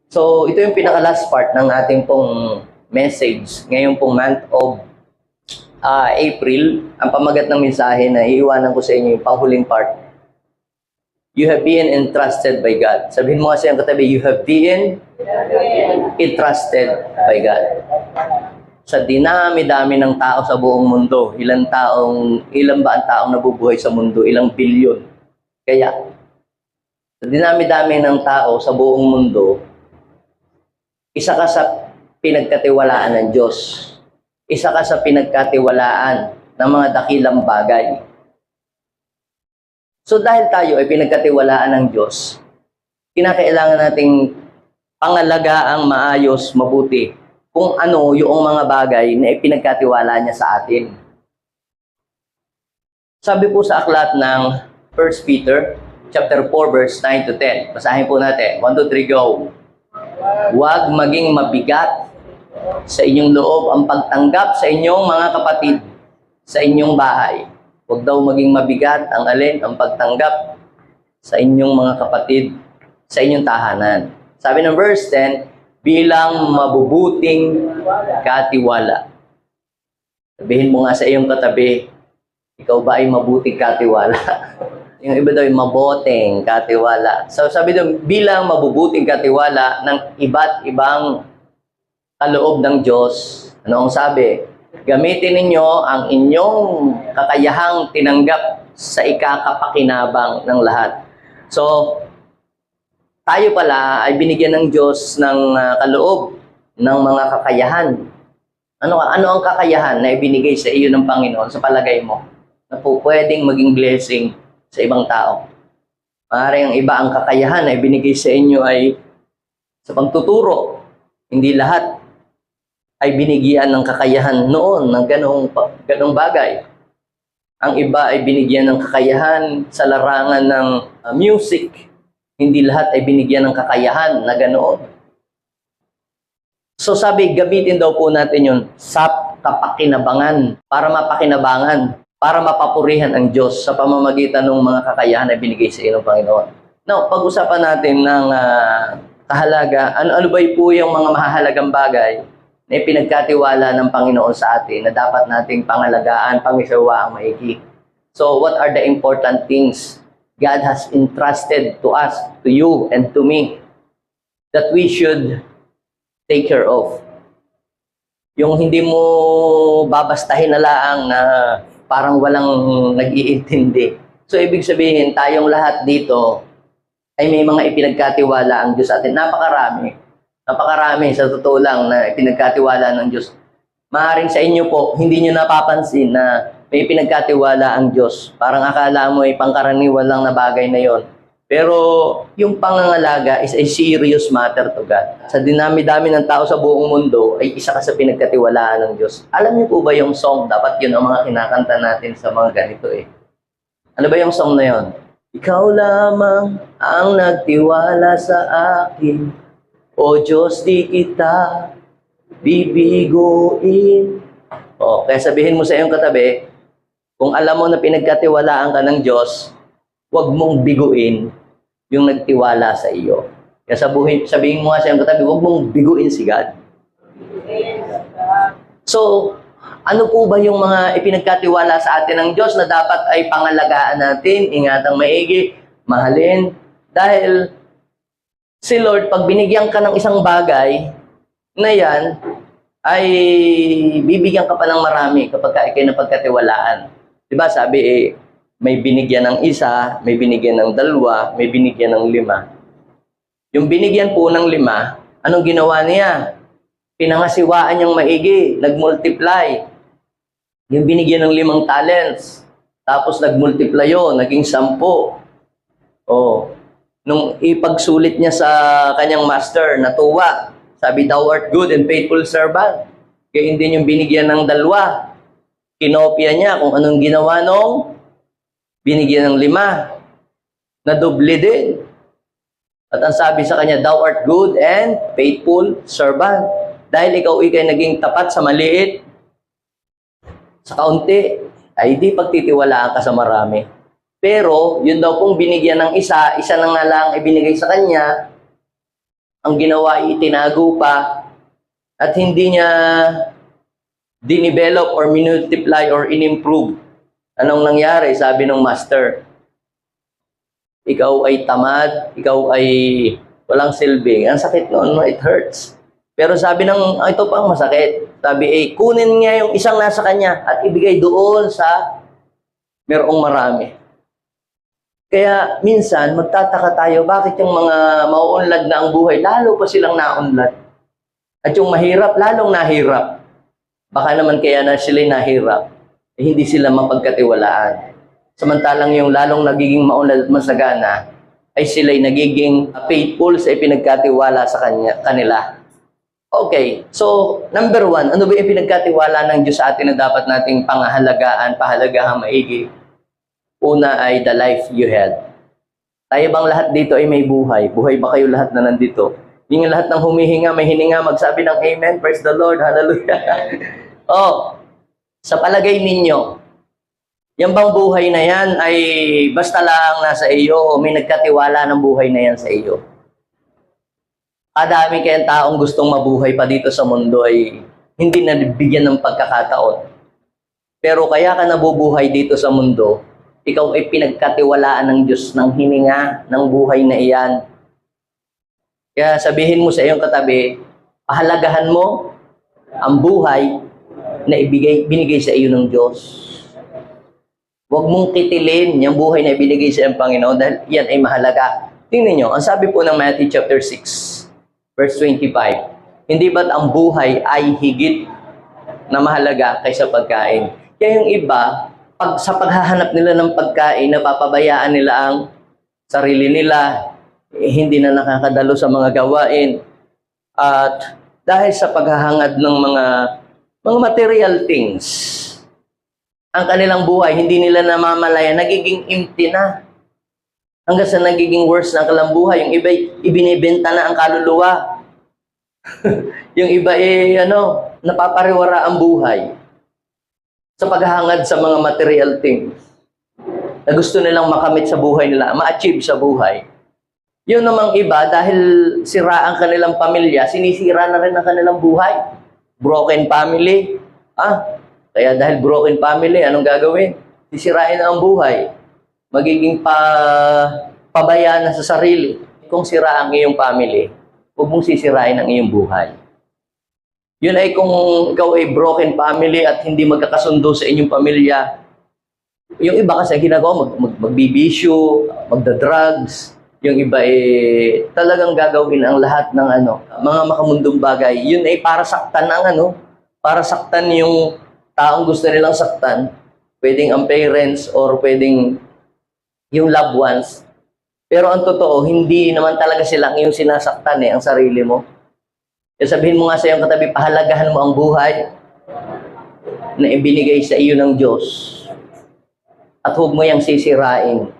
So, ito yung pinaka-last part ng ating pong message. Ngayon pong month of April, ang pamagat ng mensahe na iiwanan ko sa inyo yung panghuling part. You have been entrusted by God. Sabihin mo kasi ang katabi, you have been entrusted by God. Sa dinami-dami ng tao sa buong mundo, ilan ba ang taong nabubuhay sa mundo? Ilang bilyon. Kaya, sa dinami-dami ng tao sa buong mundo, isa ka sa pinagkatiwalaan ng Diyos. Isa ka sa pinagkatiwalaan ng mga dakilang bagay. So dahil tayo ay pinagkatiwalaan ng Diyos, kinakailangan nating pangalagaan maayos, mabuti, kung ano yung mga bagay na ipinagkatiwala niya sa atin. Sabi po sa aklat ng 1 Peter chapter 4 verse 9 to 10. Basahin po natin. 1, 2, 3, go. Huwag maging mabigat sa inyong loob ang pagtanggap sa inyong mga kapatid sa inyong bahay. Huwag daw maging mabigat ang pagtanggap sa inyong mga kapatid sa inyong tahanan. Sabi ng verse 10, bilang mabubuting katiwala. Sabihin mo nga sa iyong katabi, ikaw ba ay mabuting katiwala? Yung iba daw ay mabuting katiwala. So sabi doon, bilang mabubuting katiwala ng iba't ibang kaloob ng Diyos. Ano ang sabi? Gamitin ninyo ang inyong kakayahang tinanggap sa ikakapakinabang ng lahat. So, tayo pala ay binigyan ng Diyos ng kaloob ng mga kakayahan. Ano ang kakayahan na ibinigay sa iyo ng Panginoon sa palagay mo? Na po pwedeng maging blessing sa ibang tao. Maaaring ang iba ang kakayahan na ibinigay sa inyo ay sa pagtuturo. Hindi lahat ay binigyan ng kakayahan noon ng ganong bagay. Ang iba ay binigyan ng kakayahan sa larangan ng music. Hindi lahat ay binigyan ng kakayahan na ganoon. So sabi, gamitin daw po natin yun sa kapakinabangan, para mapakinabangan, para mapapurihan ang Diyos sa pamamagitan ng mga kakayahan na binigay sa inyo ng Panginoon. Now, pag-usapan natin ng kahalaga, ano ba po yung mga mahahalagang bagay na ipinagkatiwala ng Panginoon sa atin na dapat nating pangalagaan, pangisawa ang maigi. So, what are the important things God has entrusted to us, to you, and to me, that we should take care of? Yung hindi mo babastahin na lang na parang walang nag-iintindi. So, ibig sabihin, tayong lahat dito ay may mga ipinagkatiwala ang Diyos sa atin. Napakarami sa totoo lang na pinagkatiwala ng Diyos. Maaaring sa inyo po, hindi nyo napapansin na may pinagkatiwala ang Diyos. Parang akala mo ay pangkaraniwan lang na bagay na yon. Pero yung pangangalaga is a serious matter to God. Sa dinami-dami ng tao sa buong mundo, ay isa ka sa pinagkatiwalaan ng Diyos. Alam niyo po ba yung song? Dapat yun ang mga kinakanta natin sa mga ganito eh. Ano ba yung song na yon? Ikaw lamang ang nagtiwala sa akin, O Diyos, di kita bibiguin. Kaya sabihin mo sa iyong katabi, kung alam mo na pinagkatiwalaan ka ng Diyos, huwag mong biguin yung nagtiwala sa iyo. Kaya sabihin mo nga sa iyong katabi, huwag mong biguin si God. So, ano po ba yung mga ipinagkatiwala sa atin ng Diyos na dapat ay pangalagaan natin, ingatang maigi, mahalin? Dahil si Lord, pag binigyan ka ng isang bagay na yan, ay bibigyan ka pa ng marami kapag ikay napagkatiwalaan. Diba sabi may binigyan ng isa, may binigyan ng dalawa, may binigyan ng 5. Yung binigyan po ng 5, anong ginawa niya? Pinangasiwaan niyang maigi, nag-multiply. Yung binigyan ng 5 talents, tapos nag-multiply yun, naging 10. Nung ipagsulit niya sa kanyang master, natuwa. Sabi, thou art good and faithful servant. Kaya hindi yung binigyan ng 2. Kinopya niya kung anong ginawa nung binigyan ng 5. Nadoble din. At ang sabi sa kanya, thou art good and faithful servant. Dahil ikaw ikay naging tapat sa maliit, sa kaunti, ay di pagtitiwalaan ka sa marami. Pero, yun daw pong binigyan ng isa na nga lang ibinigay sa kanya, Ang ginawa ay itinago pa at hindi niya dinevelop or multiply or inimprove. Anong nangyari? Sabi ng master, ikaw ay tamad, ikaw ay walang silbi. Ang sakit noon, no? It hurts. Pero sabi ng, ito pang masakit. Sabi, kunin niya yung isang nasa kanya at ibigay doon sa merong marami. Kaya minsan, magtataka tayo, bakit yung mga mauunlad na ang buhay, lalo pa silang naunlad. At yung mahirap, lalong nahirap. Baka naman kaya na sila nahirap, hindi sila mapagkatiwalaan. Samantalang yung lalong nagiging maunlad at masagana, ay sila'y nagiging faithful sa ipinagkatiwala sa kanila. Okay, so number 1, ano ba yung pinagkatiwala ng Diyos sa atin na dapat nating pahalagahan maigi? Una ay the life you had. Tayo bang lahat dito ay may buhay? Buhay ba kayo lahat na nandito? Yung lahat ng humihinga, may hininga, magsabi ng amen, praise the Lord, hallelujah. Sa palagay ninyo, yung bang buhay na yan ay basta lang nasa iyo o may nagkatiwala ng buhay na yan sa iyo? Kadami kayang taong gustong mabuhay pa dito sa mundo ay hindi nabigyan ng pagkakataon. Pero kaya ka nabubuhay dito sa mundo, ikaw ay pinagkatiwalaan ng Diyos ng hininga ng buhay na iyan. Kaya sabihin mo sa iyong katabi, pahalagahan mo ang buhay na binigay sa iyo ng Diyos. Huwag mong kitilin yung buhay na ibinigay sa iyong Panginoon dahil yan ay mahalaga. Tingnan nyo, ang sabi po ng Matthew chapter 6, verse 25, hindi ba't ang buhay ay higit na mahalaga kaysa pagkain? Kaya yung iba, sa paghahanap nila ng pagkain, napapabayaan nila ang sarili nila, hindi na nakakadalo sa mga gawain. At dahil sa paghahangad ng mga material things, ang kanilang buhay, hindi nila namamalaya, nagiging empty na. Hanggang sa nagiging worse na ang kanilang buhay. Yung iba, ibinibenta na ang kaluluwa. Yung iba, napapariwara ang buhay sa paghahangad sa mga material things na gusto nilang makamit sa buhay nila, ma-achieve sa buhay. Yun namang iba, dahil sira ang kanilang pamilya, sinisira na rin ang kanilang buhay. Broken family. Kaya dahil broken family, anong gagawin? Sisirain ang buhay. Magiging pabaya na sa sarili. Kung sira ang iyong family, huwag mong sisirain ang iyong buhay. Yun ay kung ikaw ay broken family at hindi magkakasundo sa inyong pamilya. Yung iba kasi ginagawa, magbibisyo, magda-drugs. Yung iba talagang gagawin ang lahat ng mga makamundong bagay. Yun ay para saktan para saktan yung taong gusto nilang saktan. Pwedeng ang parents or pwedeng yung loved ones. Pero ang totoo, hindi naman talaga silang yung sinasaktan ang sarili mo. Sabihin mo nga sa iyong katabi, pahalagahan mo ang buhay na ibinigay sa iyo ng Diyos. At huwag mo yang sisirain.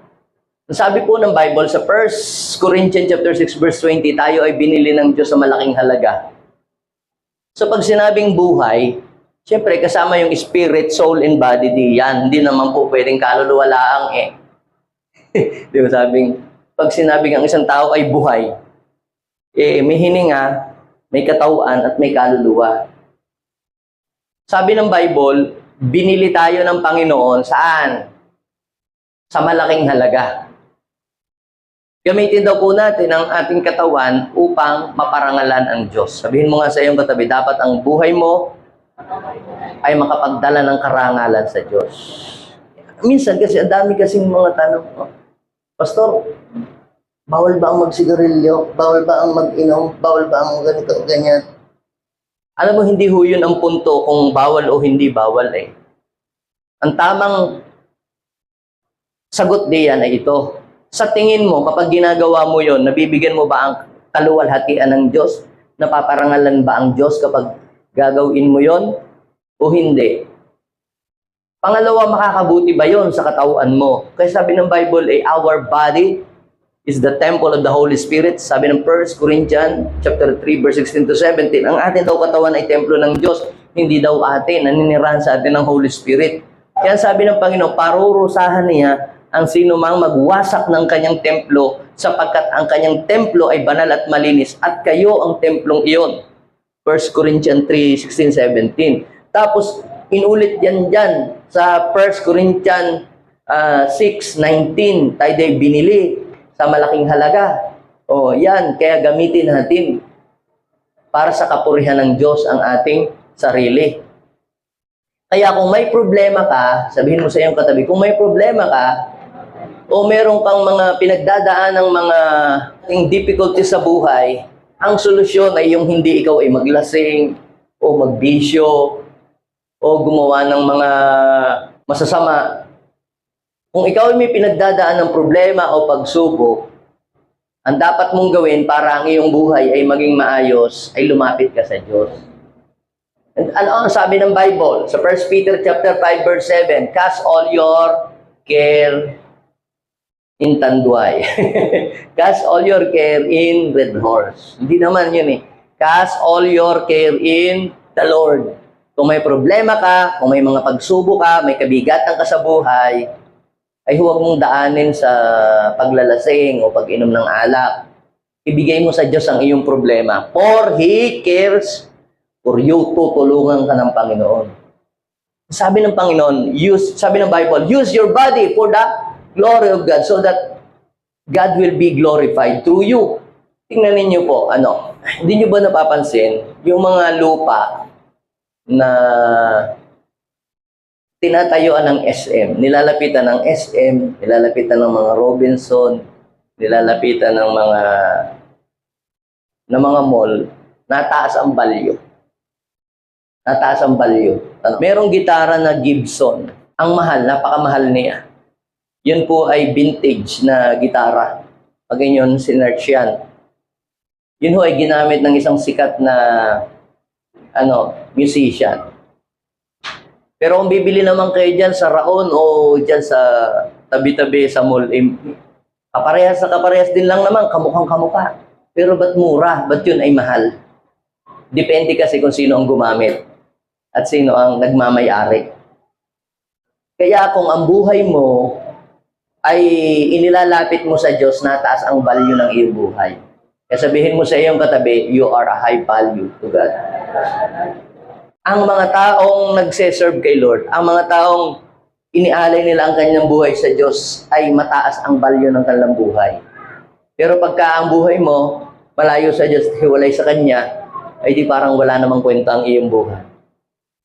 Sabi po ng Bible sa 1 Corinthians chapter 6 verse 20, tayo ay binili ng Diyos sa malaking halaga. So pag sinabing buhay, siyempre kasama yung spirit, soul, and body yan. Hindi naman po pwedeng kaluluwa laang Di ba sabing, pag sinabing ang isang tao ay buhay, may hininga, may katawan, at may kaluluwa. Sabi ng Bible, binili tayo ng Panginoon saan? Sa malaking halaga. Gamitin daw po natin ang ating katawan upang maparangalan ang Diyos. Sabihin mo nga sa iyong katabi, dapat ang buhay mo ay makapagdala ng karangalan sa Diyos. Minsan kasi, ang dami kasing mga tanong, Pastor, bawal ba ang magsigarilyo? Bawal ba ang mag-inom? Bawal ba ang ganito, ganyan? Alam mo, hindi ho yun ang punto kung bawal o hindi bawal Ang tamang sagot diyan ay ito. Sa tingin mo, kapag ginagawa mo yon, nabibigyan mo ba ang kaluwalhatian ng Diyos? Napaparangalan ba ang Diyos kapag gagawin mo yon o hindi? Pangalawa, makakabuti ba yon sa katawan mo? Kasi sabi ng Bible, our body is the temple of the Holy Spirit. Sabi ng 1 Corinthians chapter 3, verse 16 to 17, ang atin daw katawan ay templo ng Diyos, hindi daw atin, naninirahan sa atin ng Holy Spirit. Kaya sabi ng Panginoon, parurusahan niya ang sino mang magwasak ng kanyang templo, sapagkat ang kanyang templo ay banal at malinis, at kayo ang templong iyon. 1 Corinthians 3:16, 17. Tapos, inulit yan dyan sa 1 Corinthians 6:19. Tayo din binili sa malaking halaga. O, yan. Kaya gamitin natin para sa kapurihan ng Diyos ang ating sarili. Kaya kung may problema ka, sabihin mo sa iyong katabi, kung may problema ka, o meron kang mga pinagdadaan ng mga difficulties sa buhay, ang solusyon ay yung hindi ikaw ay maglasing, o magbisyo, o gumawa ng mga masasama. Kung ikaw ay may pinagdadaan ng problema o pagsubok, ang dapat mong gawin para ang iyong buhay ay maging maayos, ay lumapit ka sa Diyos. And ano ang sabi ng Bible? Sa 1 Peter chapter 5 verse 7, cast all your care in Tanduay. Cast all your care in Red Horse. Hindi naman yun eh. Cast all your care in the Lord. Kung may problema ka, kung may mga pagsubok ka, may kabigatan ka sa buhay, ay huwag mong daanin sa paglalasing o pag-inom ng alak. Ibigay mo sa Diyos ang iyong problema. For He cares for you. Tutulungan ka ng Panginoon. Sabi ng Panginoon, sabi ng Bible, use your body for the glory of God so that God will be glorified through you. Tingnan ninyo po, hindi nyo ba napapansin yung mga lupa na tinatayuan ng SM, nilalapitan ng SM, nilalapitan ng mga Robinson, nilalapitan ng mga mall, nataas ang value. Nataas ang value. Merong gitara na Gibson. Ang mahal, napakamahal niya. Yun po ay vintage na gitara. Pag yun, sinerch yan. Yun ho ay ginamit ng isang sikat na musician. Pero kung bibili naman kayo dyan sa Raon o dyan sa tabi-tabi sa mall, kaparehas na kaparehas din lang naman, kamukhang kamukha. Pero ba't mura? Ba't yun ay mahal? Depende kasi kung sino ang gumamit at sino ang nagmamay-ari. Kaya kung ang buhay mo ay inilalapit mo sa Diyos, nataas ang value ng iyong buhay. Kaya sabihin mo sa iyong katabi, you are a high value to God. Ang mga taong nagse-serve kay Lord, ang mga taong inialay nila ang kanyang buhay sa Diyos, ay mataas ang value ng kanilang buhay. Pero pagka ang buhay mo, malayo sa Diyos, hiwalay sa Kanya, ay di parang wala namang kwenta ang iyong buhay.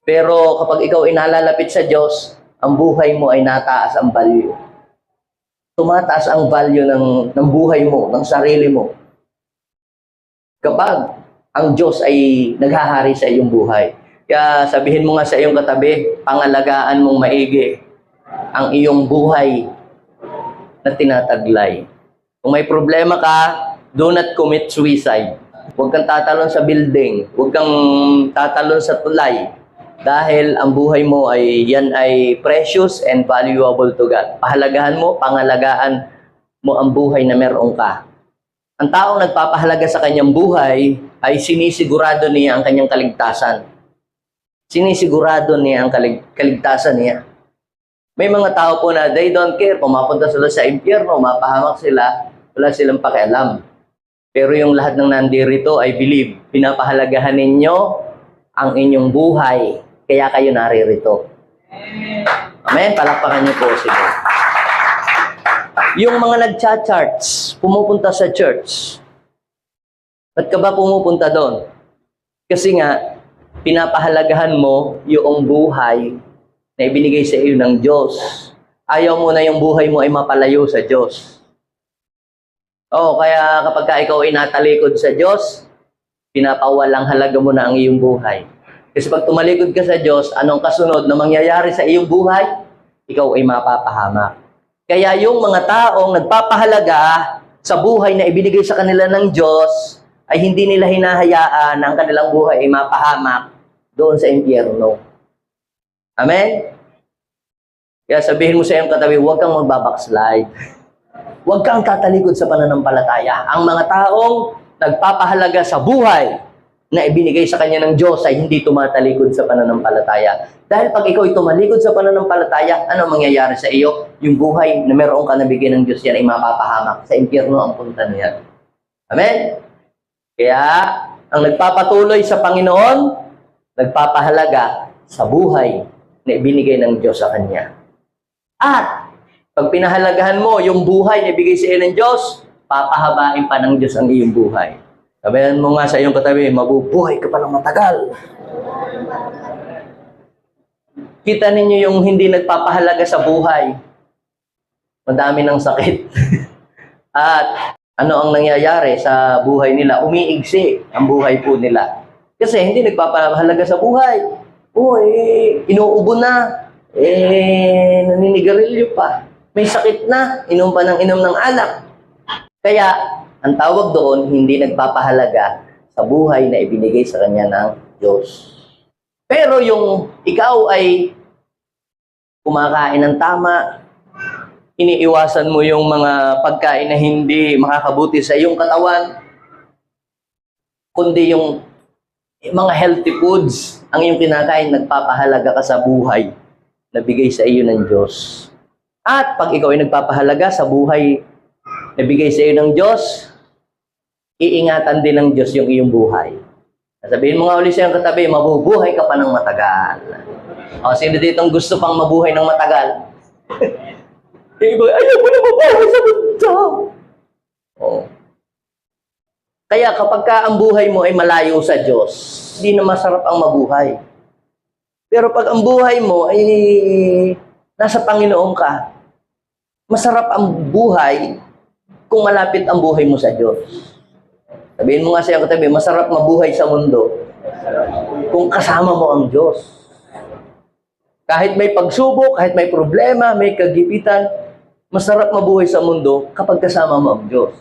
Pero kapag ikaw inalalapit sa Diyos, ang buhay mo ay nataas ang value. Tumataas ang value ng buhay mo, ng sarili mo. Kapag ang Diyos ay naghahari sa iyong buhay. Kaya sabihin mo nga sa iyong katabi, pangalagaan mong maigi ang iyong buhay na tinataglay. Kung may problema ka, do not commit suicide. Huwag kang tatalon sa building. Huwag kang tatalon sa tulay. Dahil ang buhay mo ay precious and valuable to God. Pahalagahan mo, pangalagaan mo ang buhay na meron ka. Ang taong nagpapahalaga sa kanyang buhay ay sinisigurado niya ang kanyang kaligtasan. Sinisigurado niya ang kaligtasan niya. May mga tao po na they don't care. Pumapunta sila sa impyerno, mapahamak sila, wala silang pakialam. Pero yung lahat ng nandirito, I believe, pinapahalagahan ninyo ang inyong buhay. Kaya kayo naririto. Amen? Palakpakan niyo po si Lord. Yung mga nagcha-charts, pumupunta sa church. Ba't ka ba pumupunta doon? Kasi nga, pinapahalagahan mo yung buhay na ibinigay sa iyo ng Diyos. Ayaw mo na yung buhay mo ay mapalayo sa Diyos. Kaya kapag ikaw ay natalikod sa Diyos, pinapawalang halaga mo na ang iyong buhay. Kasi pag tumalikod ka sa Diyos, anong kasunod na mangyayari sa iyong buhay? Ikaw ay mapapahamak. Kaya yung mga taong nagpapahalaga sa buhay na ibinigay sa kanila ng Diyos, ay hindi nila hinahayaan na ang kanilang buhay ay mapahamak doon sa impyerno. Amen? Kaya sabihin mo sa iyong katabi, huwag kang magbabackslide. Huwag kang tatalikod sa pananampalataya. Ang mga taong nagpapahalaga sa buhay na ibinigay sa kanya ng Diyos ay hindi tumatalikod sa pananampalataya. Dahil pag ikaw ay tumalikod sa pananampalataya, ano mangyayari sa iyo? Yung buhay na meron ka nabigyan ng Diyos yan ay mapapahamak. Sa impyerno ang punta niyan. Amen? Kaya, ang nagpapatuloy sa Panginoon, nagpapahalaga sa buhay na ibinigay ng Diyos sa kanya. At, pag pinahalagahan mo yung buhay na ibigay sa iyo ng Diyos, papahabain pa ng Diyos ang iyong buhay. Sabihan mo nga sa iyong katabi, mabubuhay ka pa ng matagal. Kita ninyo yung hindi nagpapahalaga sa buhay. Madami ng sakit. At ano ang nangyayari sa buhay nila? Umiigsi ang buhay po nila. Kasi hindi nagpapahalaga sa buhay. Inuubo na. Naninigarilyo pa. May sakit na. Inom pa ng inom ng alak. Kaya, ang tawag doon, hindi nagpapahalaga sa buhay na ibinigay sa kanya ng Diyos. Pero yung ikaw ay kumakain ng tama, iniiwasan mo yung mga pagkain na hindi makakabuti sa iyong katawan, kundi yung mga healthy foods, ang iyong kinakain, nagpapahalaga ka sa buhay na bigay sa iyo ng Diyos. At pag ikaw ay nagpapahalaga sa buhay na bigay sa iyo ng Diyos, iingatan din ng Diyos yung iyong buhay. Sabihin mo nga ulit sa iyong katabi, mabubuhay ka pa ng matagal. O, sino ditong gusto pang mabuhay ng matagal? Ayaw mo na mabuhay sa mundo. O. Kaya kapag ka ang buhay mo ay malayo sa Diyos, hindi na masarap ang mabuhay. Pero pag ang buhay mo ay nasa Panginoon ka, masarap ang buhay kung malapit ang buhay mo sa Diyos. Sabihin mo nga sa iyong katabi, masarap mabuhay sa mundo kung kasama mo ang Diyos. Kahit may pagsubok, kahit may problema, may kagipitan, masarap mabuhay sa mundo kapag kasama mo ang Diyos.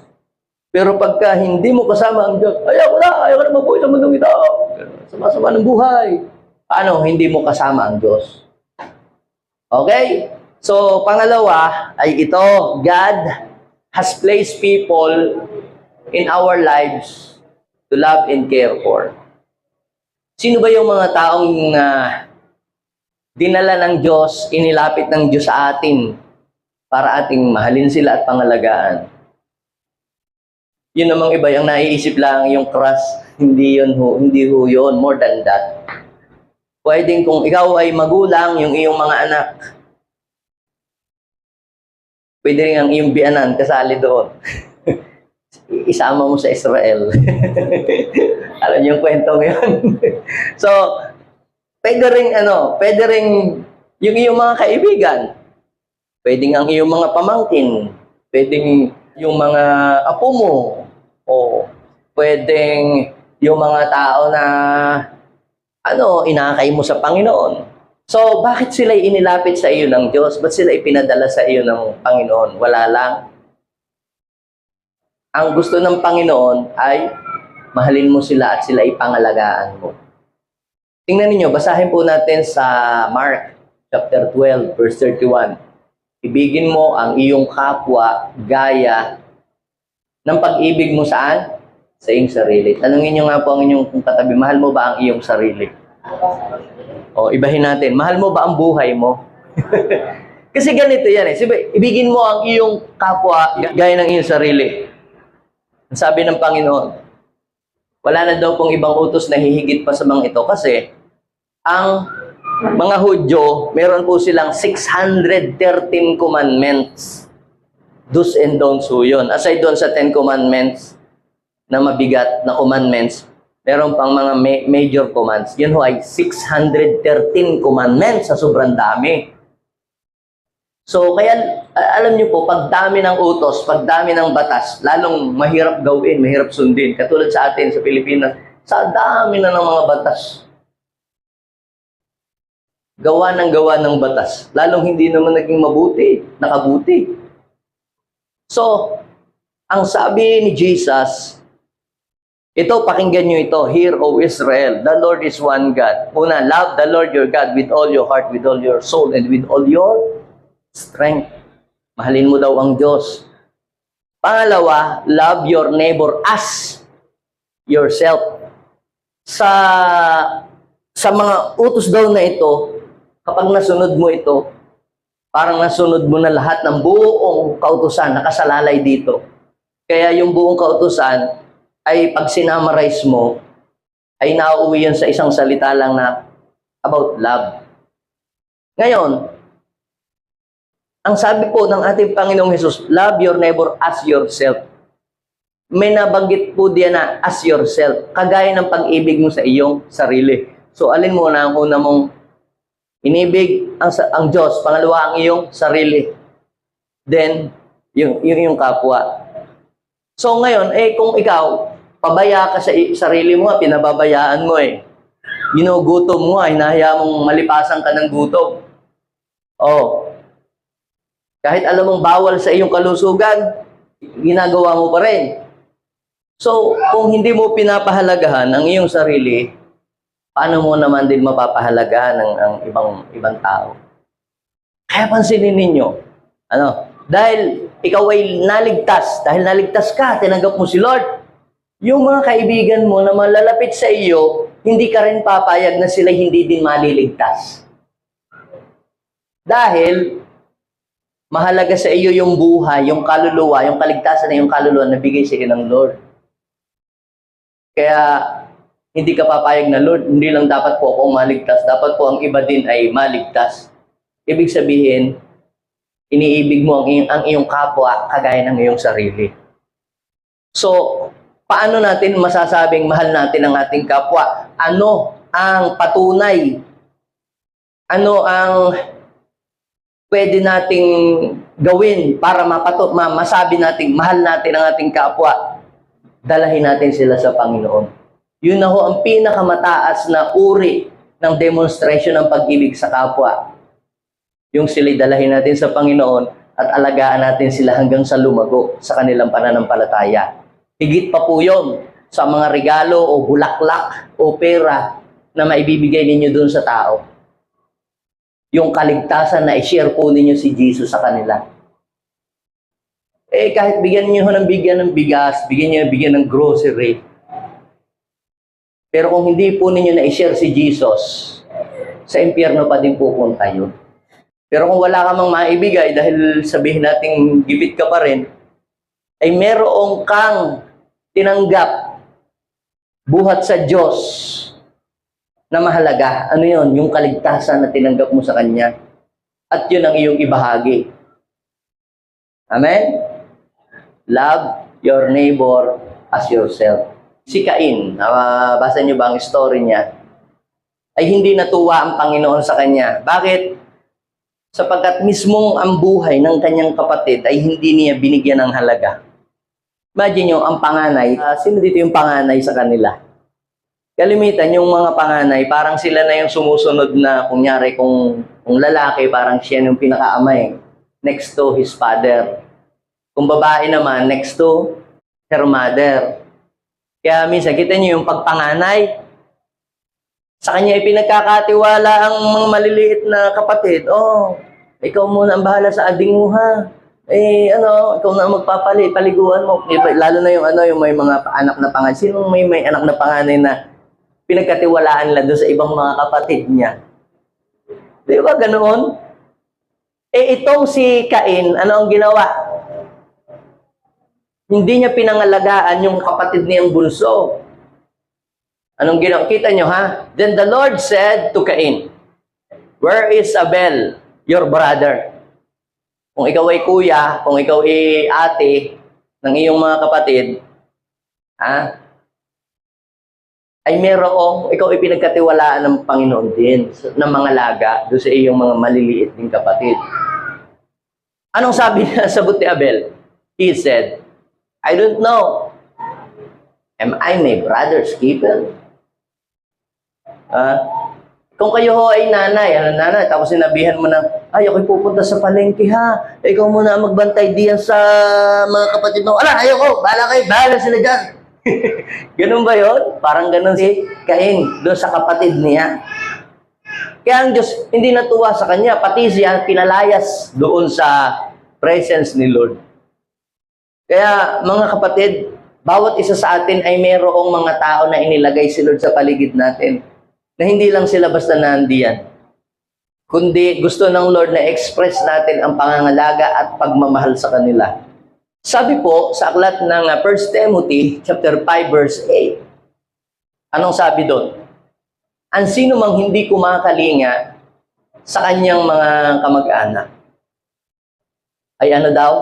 Pero pagka hindi mo kasama ang Diyos, ayaw ko na mabuhay sa mundong ito. Sama-sama ng buhay. Paano hindi mo kasama ang Diyos? Okay? So, pangalawa ay ito, God has placed people in our lives to love and care for. Sino ba yung mga taong dinala ng Diyos, inilapit ng Diyos sa atin para ating mahalin sila at pangalagaan? Yun namang iba, yung naiisip lang yung crush, hindi ho yun, more than that. Pwedeng kung ikaw ay magulang, yung iyong mga anak, pwede rin ang iyong biyanan, kasali doon. Isama mo sa Israel. Alam niyo yung kwentong yun. So, pwede rin yung iyong mga kaibigan, pwedeng ang iyong mga pamangkin, pwedeng yung mga apo mo, o pwedeng yung mga tao na inakay mo sa Panginoon. So, bakit sila inilapit sa iyo ng Diyos? Ba't sila ipinadala sa iyo ng Panginoon? Wala lang. Ang gusto ng Panginoon ay mahalin mo sila at sila ipangalagaan mo. Tingnan niyo, basahin po natin sa Mark chapter 12, verse 31. Ibigin mo ang iyong kapwa gaya ng pag-ibig mo saan? Sa iyong sarili. Tanungin niyo nga po ang inyong katabi, mahal mo ba ang iyong sarili? O, ibahin natin, mahal mo ba ang buhay mo? Kasi ganito yan eh. Sabi, ibigin mo ang iyong kapwa gaya ng iyong sarili. Sabi ng Panginoon, wala na daw pong ibang utos na hihigit pa sa mga ito kasi ang mga Hudyo, meron po silang 613 commandments. Do's and don'ts po yun. Aside doon sa 10 commandments na mabigat na commandments, meron pang mga major commands. Yun ho ay 613 commandments sa sobrang dami. So, kaya, alam niyo po, pag dami ng utos, pag dami ng batas, lalong mahirap gawin, mahirap sundin. Katulad sa atin, sa Pilipinas, sa dami na ng mga batas. Gawa ng batas. Lalong hindi naman naging nakabuti. So, ang sabi ni Jesus, ito, pakinggan niyo ito, Hear, O Israel, the Lord is one God. Una, love the Lord your God with all your heart, with all your soul, and with all your strength. Mahalin mo daw ang Diyos. Pangalawa, love your neighbor as yourself. sa mga utos daw na ito, kapag nasunod mo ito, parang nasunod mo na lahat ng buong kautusan, nakasalalay dito. Kaya yung buong kautusan ay pag sinamarize mo, ay nauuwi yun sa isang salita lang na about love. Ngayon, ang sabi po ng ating Panginoong Hesus, love your neighbor as yourself. May nabanggit po diyan na as yourself, kagaya ng pag-ibig mo sa iyong sarili. So, alin muna ang una mong inibig? Ang Diyos. Pangalawa, ang iyong sarili. Then, yung kapwa. So, ngayon, kung ikaw, pabaya ka sa sarili mo, pinababayaan mo ginugutom mo, hinahaya mong malipasan ka ng gutom. Kahit alam mong bawal sa iyong kalusugan, ginagawa mo pa rin. So, kung hindi mo pinapahalagahan ang iyong sarili, paano mo naman din mapapahalagahan ang ibang tao? Kaya pansinin ninyo, dahil ikaw ay naligtas, dahil naligtas ka, tinanggap mo si Lord, yung mga kaibigan mo na malalapit sa iyo, hindi ka rin papayag na sila hindi din maliligtas. Dahil, mahalaga sa iyo yung buhay, yung kaluluwa, yung kaligtasan na yung kaluluwa na bigay sa iyo ng Lord. Kaya, hindi ka papayag na, Lord, hindi lang dapat po ako maligtas, dapat po ang iba din ay maligtas. Ibig sabihin, iniibig mo ang iyong kapwa kagaya ng iyong sarili. So, paano natin masasabing mahal natin ang ating kapwa? Ano ang patunay? Ano ang pwede nating gawin para masabi nating mahal natin ang ating kapwa? Dalahin natin sila sa Panginoon. Yun na ho ang pinakamataas na uri ng demonstration ng pag-ibig sa kapwa. Yung sila'y dalahin natin sa Panginoon at alagaan natin sila hanggang sa lumago sa kanilang pananampalataya. Higit pa po yun sa mga regalo o bulaklak o pera na maibibigay ninyo dun sa tao. Yung kaligtasan na i-share po ninyo si Jesus sa kanila. Kahit bigyan niyo ng bigas, bigyan ng grocery. Pero kung hindi po ninyo na i-share si Jesus, sa impyerno pa din pupunta yun. Pero kung wala ka mang maibigay dahil sabihin nating gipit ka pa rin, ay meron kang tinanggap buhat sa Diyos na mahalaga. Ano yun? Yung kaligtasan na tinanggap mo sa Kanya. At yun ang iyong ibahagi. Amen? Love your neighbor as yourself. Si Cain, basa niyo ba ang story niya? Ay hindi natuwa ang Panginoon sa kanya. Bakit? Sapagkat mismong ang buhay ng kanyang kapatid ay hindi niya binigyan ng halaga. Imagine nyo, ang panganay, sino dito yung panganay sa kanila? Kalimitan, yung mga panganay, parang sila na yung sumusunod na, kunyari, kung lalaki, parang siya yung pinakaamay, next to his father. Kung babae naman, next to her mother. Kaya minsan, kita nyo yung pagpanganay, sa kanya ipinagkakatiwala ang mga maliliit na kapatid. Ikaw muna ang bahala sa ading mo, ha? Ikaw na ang paliguan mo. Lalo na yung may mga anak na panganay. Sinong may anak na panganay na pinagkatiwalaan lang doon sa ibang mga kapatid niya? Di ba ganoon? Itong si Cain, ano ang ginawa? Hindi niya pinangalagaan yung kapatid niyang bunso. Anong ginawa? Kita nyo, ha? Then the Lord said to Cain, "Where is Abel, your brother?" Kung ikaw ay kuya, kung ikaw ay ate ng iyong mga kapatid, ay ikaw ay pinagkatiwalaan ng Panginoon din, ng mga laga, doon sa iyong mga maliliit din kapatid. Anong sabi niya sa sagot ni Abel? He said, "I don't know. Am I my brother's keeper?" Kung kayo ho ay nanay, tapos sinabihan mo na, ako'y pupunta sa palengke, ha? Ikaw muna magbantay diyan sa mga kapatid mo. Ayoko, bahala sila dyan. Ganun ba yun? Parang ganun si Cain doon sa kapatid niya. Kaya ang Diyos hindi natuwa sa kanya, pati siya pinalayas doon sa presence ni Lord. Kaya mga kapatid, Bawat isa sa atin ay mayroong mga tao na inilagay si Lord sa paligid natin. Na hindi lang sila basta nandiyan. Kundi gusto ng Lord na express natin ang pangangalaga at pagmamahal sa kanila. Sabi po sa aklat ng 1 Timothy chapter 5 verse 8. Anong sabi doon? Ang sino mang hindi kumakalinga sa kanyang mga kamag-anak. Ay ano daw?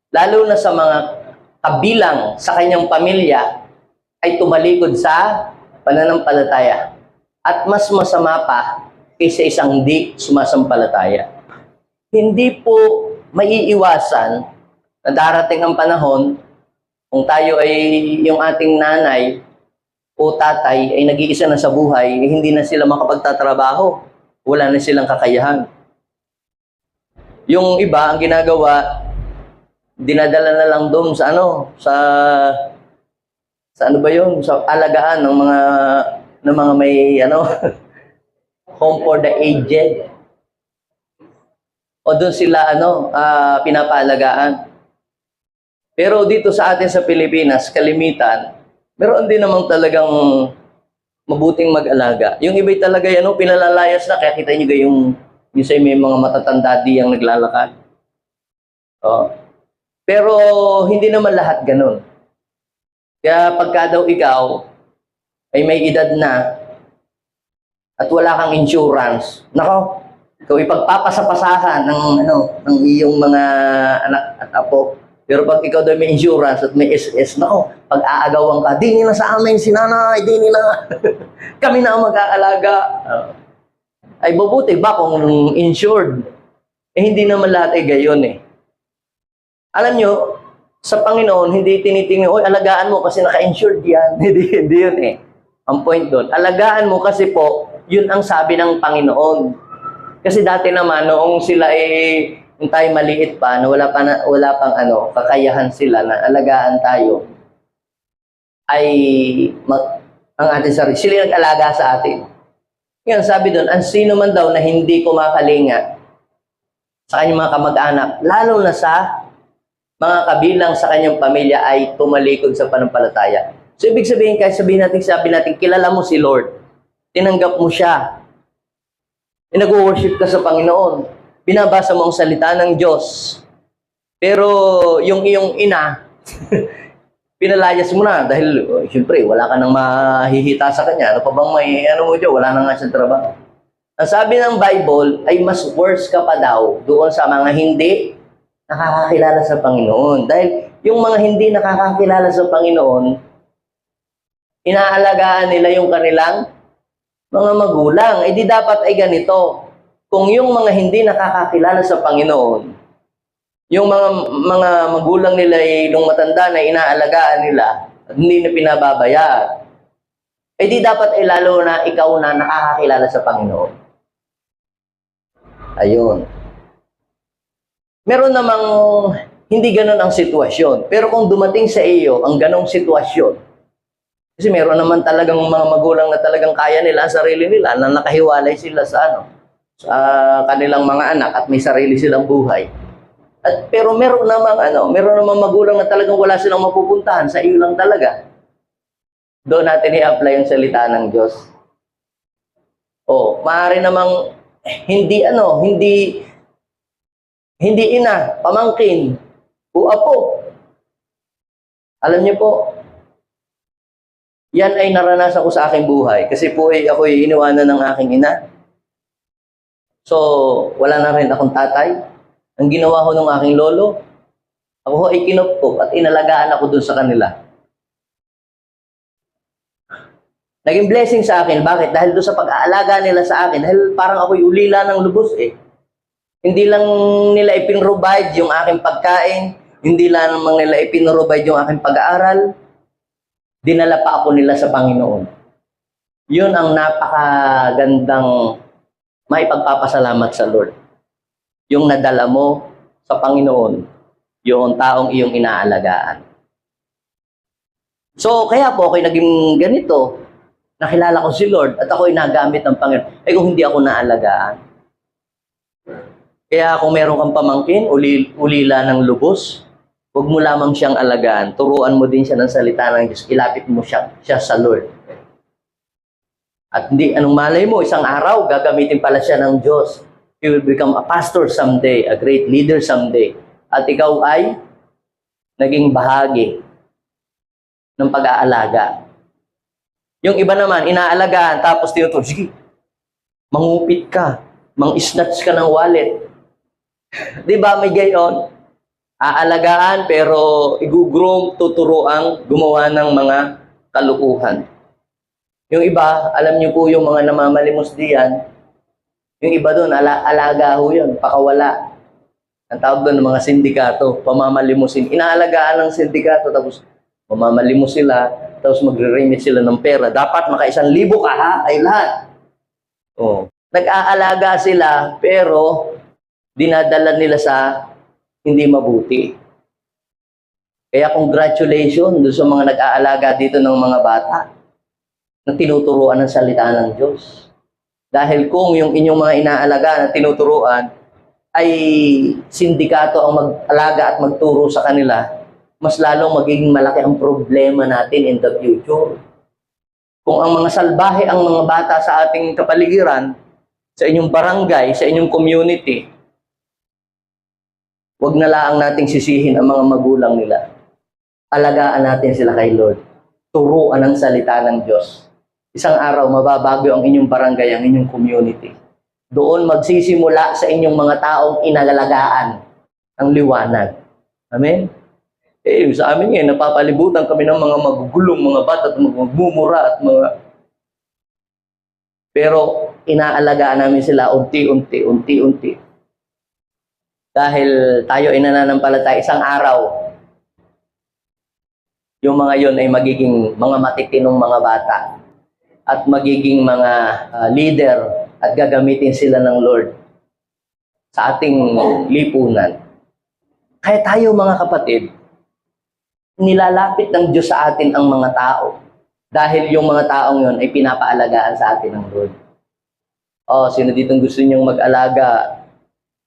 Lalo na sa mga kabilang sa kanyang pamilya ay tumalikod sa pananampalataya. At mas masama pa kaysa isang di sumasampalataya. Hindi po maiiwasan na darating ang panahon kung tayo ay yung ating nanay o tatay ay nag-iisa na sa buhay, hindi na sila makapagtatrabaho. Wala na silang kakayahan. Yung iba, ang ginagawa, dinadala na lang doon sa ano ba yun? Sa alagaan ng mga may home for the aged. O doon sila pinapaalagaan. Pero dito sa atin sa Pilipinas, kalimitan, meron din namang talagang mabuting mag-alaga. Yung iba'y talaga pinalalayas na, kaya kita nyo yung may mga matatanda diyang naglalakad. Pero hindi naman lahat ganun. Kaya pagka daw ikaw ay may edad na at wala kang insurance, nako, ikaw ipagpapasapasahan ng iyong mga anak at apo. Pero pag ikaw daw may insurance at may SS, nako, pag aagawan ka, di nila sa amin si nanay, di nila. Kami na ang mag-aalaga. Ay mabuti ba kung insured? Hindi naman lahat ay gayon eh. Alam nyo, sa Panginoon, hindi tinitingin, oy, alagaan mo kasi naka-insured yan. Hindi yun eh. Ang point doon, alagaan mo kasi po, yun ang sabi ng Panginoon. Kasi dati naman, noong sila yung tayo maliit pa, na wala pang kakayahan sila na alagaan tayo, ay ang ating sarili. Sila yung nag-alaga sa atin. Ngayon, sabi doon, ang sino man daw na hindi kumakalinga sa kanyang mga kamag-anak, lalo na sa mga kabilang sa kanyang pamilya ay tumalikod sa panampalataya. So, ibig sabihin, kahit sabi natin, kilala mo si Lord. Tinanggap mo siya. Nag-worship ka sa Panginoon. Binabasa mo ang salita ng Diyos. Pero yung iyong ina, pinalayas mo na dahil, siyempre, wala ka nang mahihita sa kanya. Ano pa bang mo dyan? Wala na nga siyang trabaho. Ang sabi ng Bible ay mas worse ka pa daw doon sa mga hindi nakakakilala sa Panginoon. Dahil yung mga hindi nakakakilala sa Panginoon, inaalagaan nila yung kanilang mga magulang. Di dapat ay ganito. Kung yung mga hindi nakakakilala sa Panginoon, yung mga magulang nila ay nung matanda na inaalagaan nila at hindi na pinababayaan, di dapat ay lalo na ikaw na nakakakilala sa Panginoon. Ayun. Meron namang hindi ganun ang sitwasyon. Pero kung dumating sa iyo ang ganong sitwasyon, kasi meron naman talagang mga magulang na talagang kaya nila ang sarili nila, na nakahiwalay sila sa kanilang mga anak at may sarili silang buhay. Pero meron namang magulang na talagang wala silang mapupuntahan, sa iyo lang talaga. Doon natin i-apply yung salita ng Diyos. Maaari namang hindi ina, pamangkin, o apo. Alam niyo po, yan ay naranasan ko sa aking buhay. Kasi po ako'y iniwanan ng aking ina. So, wala na rin akong tatay. Ang ginawa ko ng aking lolo, ako ay kinupkop at inalagaan ako dun sa kanila. Naging blessing sa akin. Bakit? Dahil doon sa pag-aalaga nila sa akin. Dahil parang ako'y ulila ng lubos eh. Hindi lang nila ipinrovide yung aking pagkain. Hindi lang nila ipinrovide yung aking pag-aaral. Dinala pa ako nila sa Panginoon. Yun ang napakagandang maipagpapasalamat sa Lord. Yung nadala mo sa Panginoon, yung taong iyong inaalagaan. So, kaya po ako'y naging ganito. Nakilala ko si Lord at ako'y nagamit ng Panginoon. Kung hindi ako naalagaan. Kaya kung meron kang pamangkin, ulila ng lubos, Huwag mo lamang siyang alagaan. Turuan mo din siya ng salita ng Diyos. Ilapit mo siya sa Lord. At hindi, anong malay mo, isang araw, gagamitin pala siya ng Diyos. You will become a pastor someday, a great leader someday. At ikaw ay naging bahagi ng pag-aalaga. Yung iba naman, inaalagaan, tapos tinuturo, sige, mangupit ka, mang-snatch ka ng wallet. Di ba, may gayon? Aalagaan, pero igugroom, tuturuang gumawa ng mga kalukuhan. Yung iba, alam niyo po yung mga namamalimos diyan, yung iba doon, alaga ho yun, pakawala. Ang tawag doon ng mga sindikato, pamamalimusin. Inaalagaan ng sindikato, tapos mamamalimos sila, tapos magre-remit sila ng pera. Dapat maka 1,000 ka ha, ay lahat. Oh. Nag-aalaga sila, pero dinadala nila sa hindi mabuti. Kaya congratulations doon sa mga nag-aalaga dito ng mga bata na tinuturuan ng salita ng Diyos. Dahil kung yung inyong mga inaalaga na tinuturuan ay sindikato ang mag-alaga at magturo sa kanila, mas lalong magiging malaki ang problema natin in the future. Kung ang mga salbahe ang mga bata sa ating kapaligiran, sa inyong barangay, sa inyong community, huwag na lang nating sisihin ang mga magulang nila. Alagaan natin sila kay Lord. Turuan ang salita ng Diyos. Isang araw, mababago ang inyong barangay, ang inyong community. Doon magsisimula sa inyong mga taong inalalagaan ang liwanag. Amen? Sa amin ngayon, napapalibutan kami ng mga magugulong, mga bata at magmumura at mga... Pero inaalagaan namin sila unti-unti. Dahil tayo ay nananampalataya, isang araw, yung mga yon ay magiging mga matitinong mga bata at magiging mga leader at gagamitin sila ng Lord sa ating lipunan. Kaya tayo mga kapatid, nilalapit ng Diyos sa atin ang mga tao dahil yung mga taong yon ay pinapaalagaan sa atin ng Lord. Sino ditong gusto niyong mag-alaga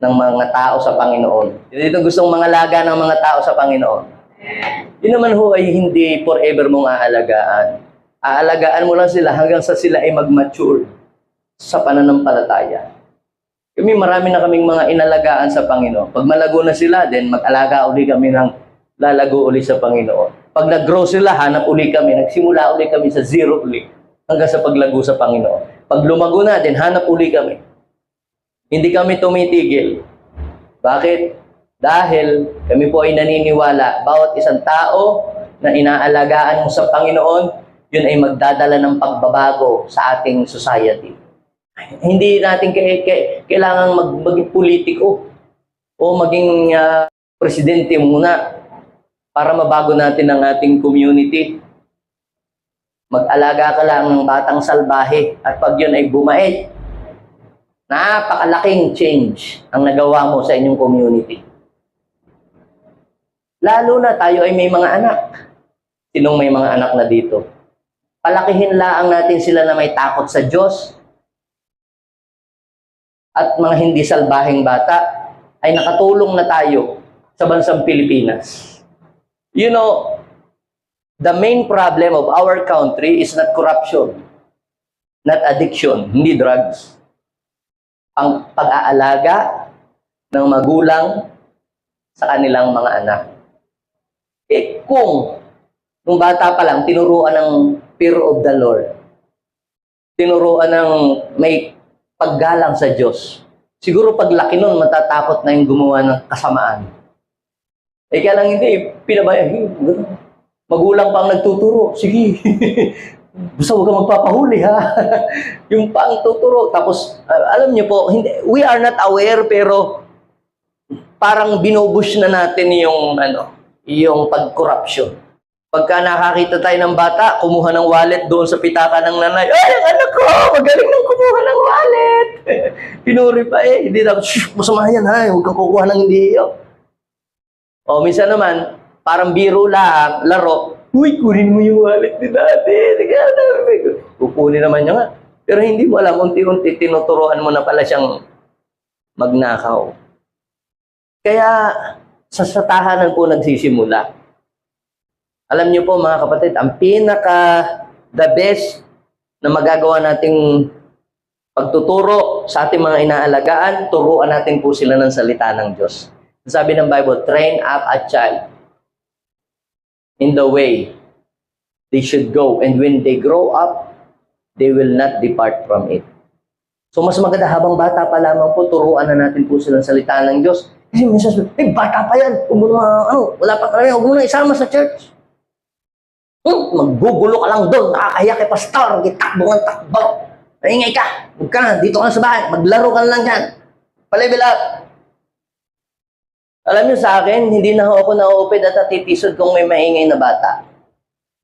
ng mga tao sa Panginoon? Sino ditong gustong mangalaga ng mga tao sa Panginoon? Yun naman ho ay hindi forever mong aalagaan. Aalagaan mo lang sila hanggang sa sila ay mag-mature sa pananampalataya. Marami na kaming mga inalagaan sa Panginoon. Pag malago na sila, then mag-alaga uli kami ng lalago uli sa Panginoon. Pag nag-grow sila, hanap uli kami. Nagsimula uli kami sa zero uli hanggang sa paglago sa Panginoon. Pag lumago na, then hanap uli kami. Hindi kami tumitigil. Bakit? Dahil kami po ay naniniwala, bawat isang tao na inaalagaan mo sa Panginoon, yun ay magdadala ng pagbabago sa ating society. Hindi natin kailangan maging politiko o maging presidente muna para mabago natin ang ating community. Mag-alaga ka lang ng batang salbahe at pag yun ay bumait, napakalaking change ang nagawa mo sa inyong community. Lalo na tayo ay may mga anak. Sinong may mga anak na dito? Palakihin lang natin sila na may takot sa Diyos at mga hindi salbaheng bata ay nakatulong na tayo sa bansang Pilipinas. You know, the main problem of our country is not corruption, not addiction, hindi drugs. Ang pag-aalaga ng magulang sa kanilang mga anak. Kung nung bata pa lang, tinuruan ng fear of the Lord, tinuruan ng may paggalang sa Diyos, siguro paglaki nun, matatakot na yung gumawa ng kasamaan. Kaya lang hindi, pinabayaan. Magulang pang nagtuturo, sige, basta huwag kang magpapahuli ha. Yung pang tuturo, tapos alam niyo po, hindi, we are not aware, pero parang binubush na natin yung pag-corruption. Pagka nakakita tayo ng bata, kumuha ng wallet doon sa pitaka ng nanay, ay, ang anak ko, magaling nang kumuha ng wallet. Pinuri pa hindi dapat, masama yan ha, huwag kang kukuha ng hindi. Minsan naman, parang biro lang, laro, uy, kunin mo yung wallet ni dati. Kukunin naman niya nga. Pero hindi mo alam, unti-unti tinuturuan mo na pala siyang magnakaw. Kaya, sa tahanan po nagsisimula. Alam niyo po mga kapatid, ang the best na magagawa nating pagtuturo sa ating mga inaalagaan, turuan natin po sila ng salita ng Diyos. Sabi ng Bible, train up a child in the way they should go, and when they grow up, they will not depart from it. So mas maganda habang bata pa lamang po, turuan na natin po sila ng salita ng Diyos. Kasi minsan, bata pa yan, huwag mo na, wala pa karami, huwag mo na isama sa church. Maggugulo ka lang doon, nakakahiya kay pastor, gitakbo ng takbo. Naingay ka, huwag ka na, dito ka na sa bahay, maglaro ka lang dyan. Pa-level up. Alam niyo sa akin, hindi na ako na-open at natitisod kung may maingay na bata.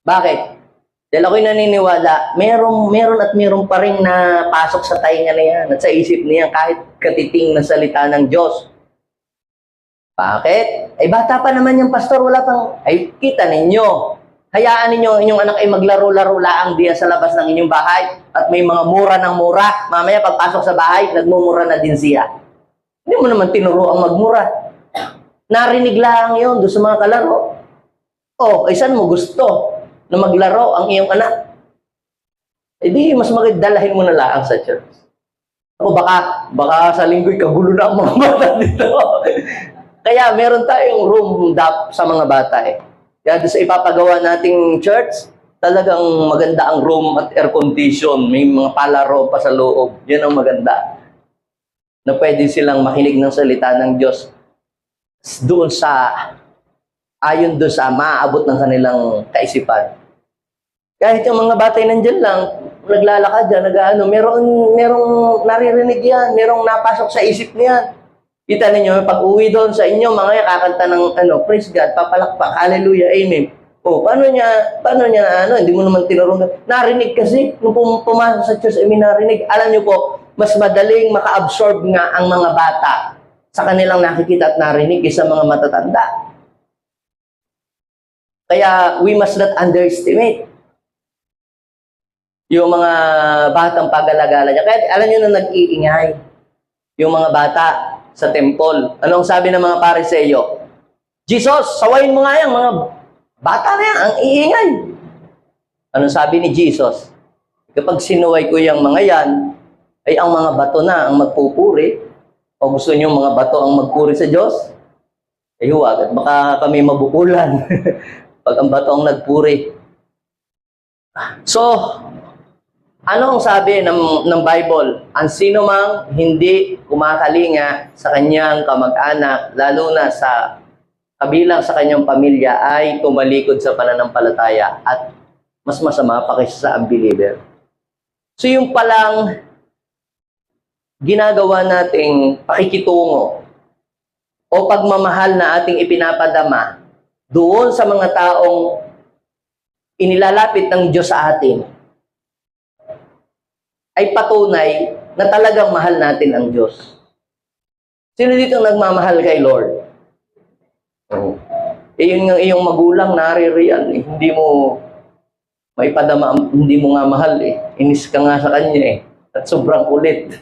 Bakit? Dahil ako'y naniniwala, meron pa rin na pasok sa tainga na yan at sa isip niya kahit katiting na salita ng Diyos. Bakit? Ay bata pa naman yung pastor, wala pang, ay kita ninyo. Hayaan ninyo ang inyong anak ay maglaro-laro laang diyan sa labas ng inyong bahay at may mga mura ng mura. Mamaya pagpasok sa bahay, nagmumura na din siya. Hindi mo naman tinuro ang magmura. Narinig lang yun doon sa mga kalaro. O, ay saan mo gusto na maglaro ang iyong anak? E di, mas magdalahin mo na laang sa church. O baka sa linggo'y kagulo na ang mga bata dito. Kaya meron tayong room sa mga bata eh. Kaya doon sa ipapagawa nating church, talagang maganda ang room at air condition. May mga palaro pa sa loob. Yan ang maganda. Na pwede silang makinig ng salita ng Diyos ayon doon sa maaabot ng kanilang kaisipan. Kahit yung mga batay nandyan lang, naglalakad dyan, merong naririnig yan, merong napasok sa isip niyan. Kita ninyo, pag uwi doon sa inyo, mga kakanta ng praise God, papalakpak, hallelujah, amen. O, paano niya, hindi mo naman tinurong. Narinig kasi, nung pumasok sa church, may narinig. Alam niyo po, mas madaling maka-absorb nga ang mga bata sa kanilang nakikita at narinig kaysa mga matatanda. Kaya, we must not underestimate yung mga batang pag-alagala niya. Kaya, alam niyo na nag-iingay yung mga bata sa temple. Anong sabi ng mga Pariseyo? Jesus, sawayin mo nga yan, mga bata na yan, ang iingay. Anong sabi ni Jesus? Kapag sinuway ko yung mga yan, ay ang mga bato na ang magpupuri, o gusto niyo mga bato ang magpuri sa Diyos? Eh huwag, at baka kami mabukulan pag ang bato ang nagpuri. So, ano ang sabi ng Bible? Ang sino mang hindi kumakalinga sa kanyang kamag-anak, lalo na sa kabilang sa kanyang pamilya, ay tumalikod sa pananampalataya at mas masama pa kaysa sa unbeliever. So yung palang ginagawa nating pakikitungo o pagmamahal na ating ipinapadama doon sa mga taong inilalapit ng Diyos sa atin, ay patunay na talagang mahal natin ang Diyos. Sino dito nagmamahal kay Lord? Oh. Eh yun nga iyong magulang naririyan, hindi mo maipadama, hindi mo nga mahal eh. Inis ka nga sa kanya eh. At sobrang kulit.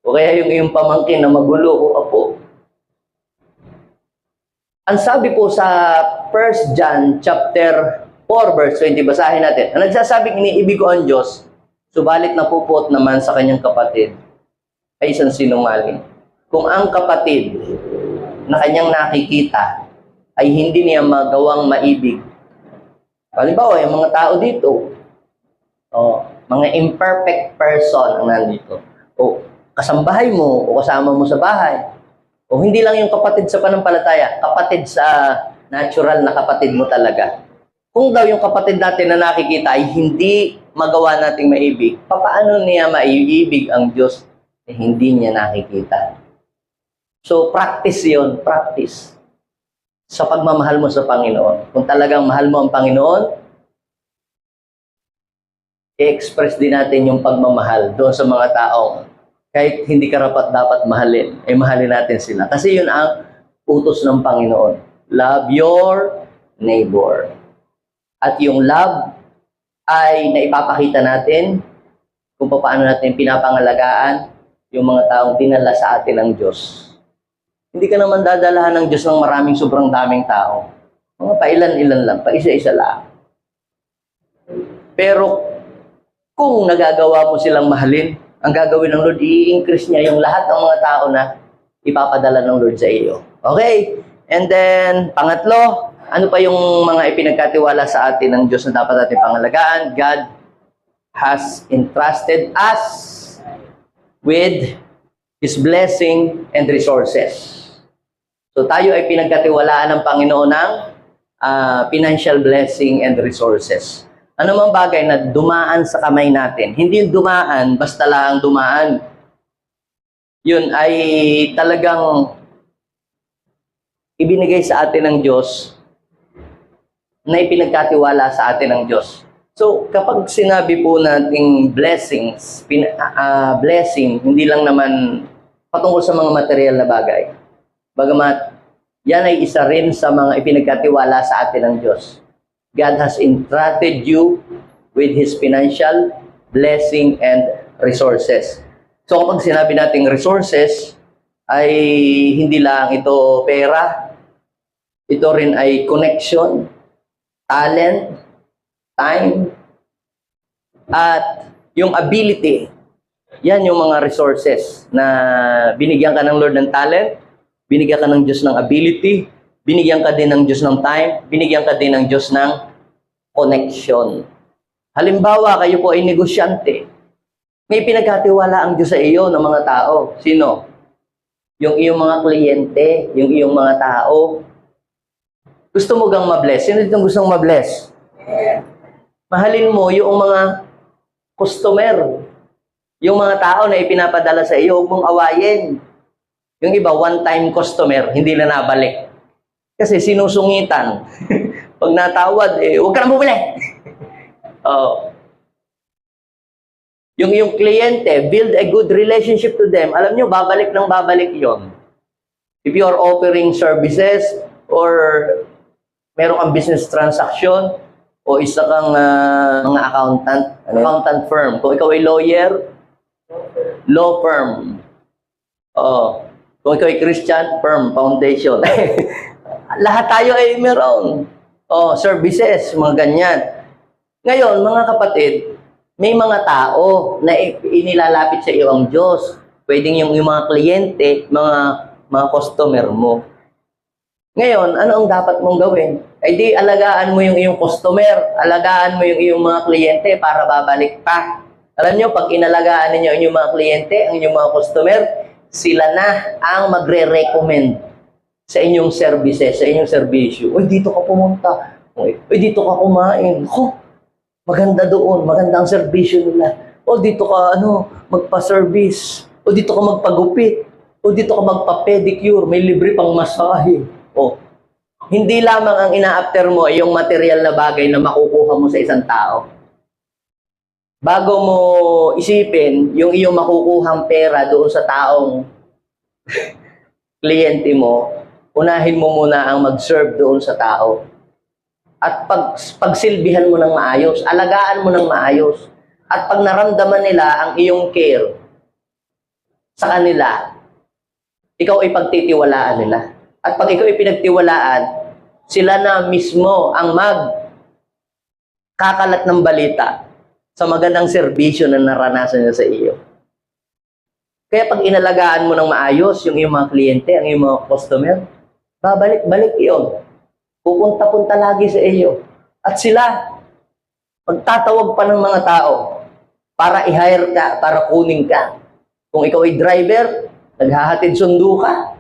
O kaya yung iyong pamangkin na magulo o apo. Ang sabi po sa 1 John chapter 4 verse 20, basahin natin. Ang nagsasabing iniibig ko ang Diyos, subalit napupot naman sa kanyang kapatid ay isang sinungaling. Kung ang kapatid na kanyang nakikita ay hindi niya magawang maibig. Halimbawa, yung mga tao dito, mga imperfect person ang nandito. O kasambahay mo, o kasama mo sa bahay. O hindi lang yung kapatid sa panampalataya, kapatid sa natural na kapatid mo talaga. Kung daw yung kapatid natin na nakikita ay hindi magawa nating maibig, paano niya maiibig ang Diyos na hindi niya nakikita? So, practice yon, practice. Sa pagmamahal mo sa Panginoon. Kung talagang mahal mo ang Panginoon, i-express din natin yung pagmamahal doon sa mga taong kahit hindi karapat dapat mahalin, ay mahalin natin sila. Kasi yun ang utos ng Panginoon. Love your neighbor. At yung love ay naipapakita natin kung paano natin pinapangalagaan yung mga taong tinala sa atin ng Diyos. Hindi ka naman dadalahan ng Diyos ng maraming sobrang daming tao. Mga pailan-ilan lang, paisa-isa lang. Pero kung nagagawa mo silang mahalin, ang gagawin ng Lord, i-increase niya yung lahat ng mga tao na ipapadala ng Lord sa iyo. Okay? And then, pangatlo, ano pa yung mga ipinagkatiwala sa atin ng Diyos na dapat natin pangalagaan? God has entrusted us with His blessing and resources. So tayo ay pinagkatiwalaan ng Panginoon ng financial blessing and resources. Ano mang bagay na dumaan sa kamay natin, hindi dumaan, basta lang dumaan. Yun ay talagang ibinigay sa atin ng Diyos na ipinagkatiwala sa atin ng Diyos. So, kapag sinabi po nating blessings, blessing, hindi lang naman patungkol sa mga material na bagay. Bagamat, yan ay isa rin sa mga ipinagkatiwala sa atin ng Diyos. God has entrusted you with His financial blessing and resources. So, kapag sinabi nating resources, ay hindi lang ito pera, ito rin ay connection, talent, time, at yung ability. Yan yung mga resources na binigyan ka ng Lord ng talent, binigyan ka ng Diyos ng ability, binigyan ka din ng Diyos ng time, binigyan ka din ng Diyos ng connection. Halimbawa, kayo po ay negosyante. May pinagkatiwala ang Diyos sa iyo ng mga tao. Sino? Yung iyong mga kliyente, yung iyong mga tao. Gusto mo gang mabless? Sino ditong gustong mabless? Mahalin mo yung mga customer, yung mga tao na ipinapadala sa iyo, huwag mong awayin. Yung iba, one-time customer, hindi na nabalik. Kasi sinusungitan. Pag natawad, huwag ka na bumili. Yung iyong kliyente, build a good relationship to them. Alam nyo, babalik ng babalik yon. If you are offering services or meron kang business transaction, o isa kang mga accountant firm. Kung ikaw ay lawyer, law firm. Kung ikaw ay Christian, firm, foundation. Lahat tayo ay meron. Services, mga ganyan. Ngayon, mga kapatid, may mga tao na inilalapit sa iyo ang Diyos. Pwedeng yung mga kliyente, mga customer mo. Ngayon, ano ang dapat mong gawin? Ay di, alagaan mo yung iyong customer, alagaan mo yung iyong mga kliyente para babalik pa. Alam nyo, pag inalagaan ninyo ang inyong mga kliyente, ang inyong mga customer, sila na ang magre-recommend sa inyong services, sa inyong serbisyo. Uy, dito ka pumunta. Uy, dito ka kumain. Maganda doon, maganda ang serbisyo nila. O, dito ka, magpa-service. O, dito ka magpagupit. O, dito ka magpa-pedicure. May libre pang masahe. Hindi lamang ang ina-after mo ay yung material na bagay na makukuha mo sa isang tao. Bago mo isipin yung iyong makukuhang pera doon sa taong kliyente mo, unahin mo muna ang mag-serve doon sa tao. At pagsilbihan mo ng maayos, alagaan mo ng maayos. At pag naramdaman nila ang iyong care sa kanila, ikaw ay pagtitiwalaan nila. At pag ikaw ay pinagtiwalaan, sila na mismo ang magkakalat ng balita sa magandang serbisyo na naranasan niya sa iyo. Kaya pag inalagaan mo ng maayos yung iyong mga kliyente, ang iyong mga customer, babalik-balik iyon. Pupunta-punta lagi sa iyo. At sila, magtatawag pa ng mga tao para i-hire ka, para kunin ka. Kung ikaw ay driver, naghahatid sundo ka,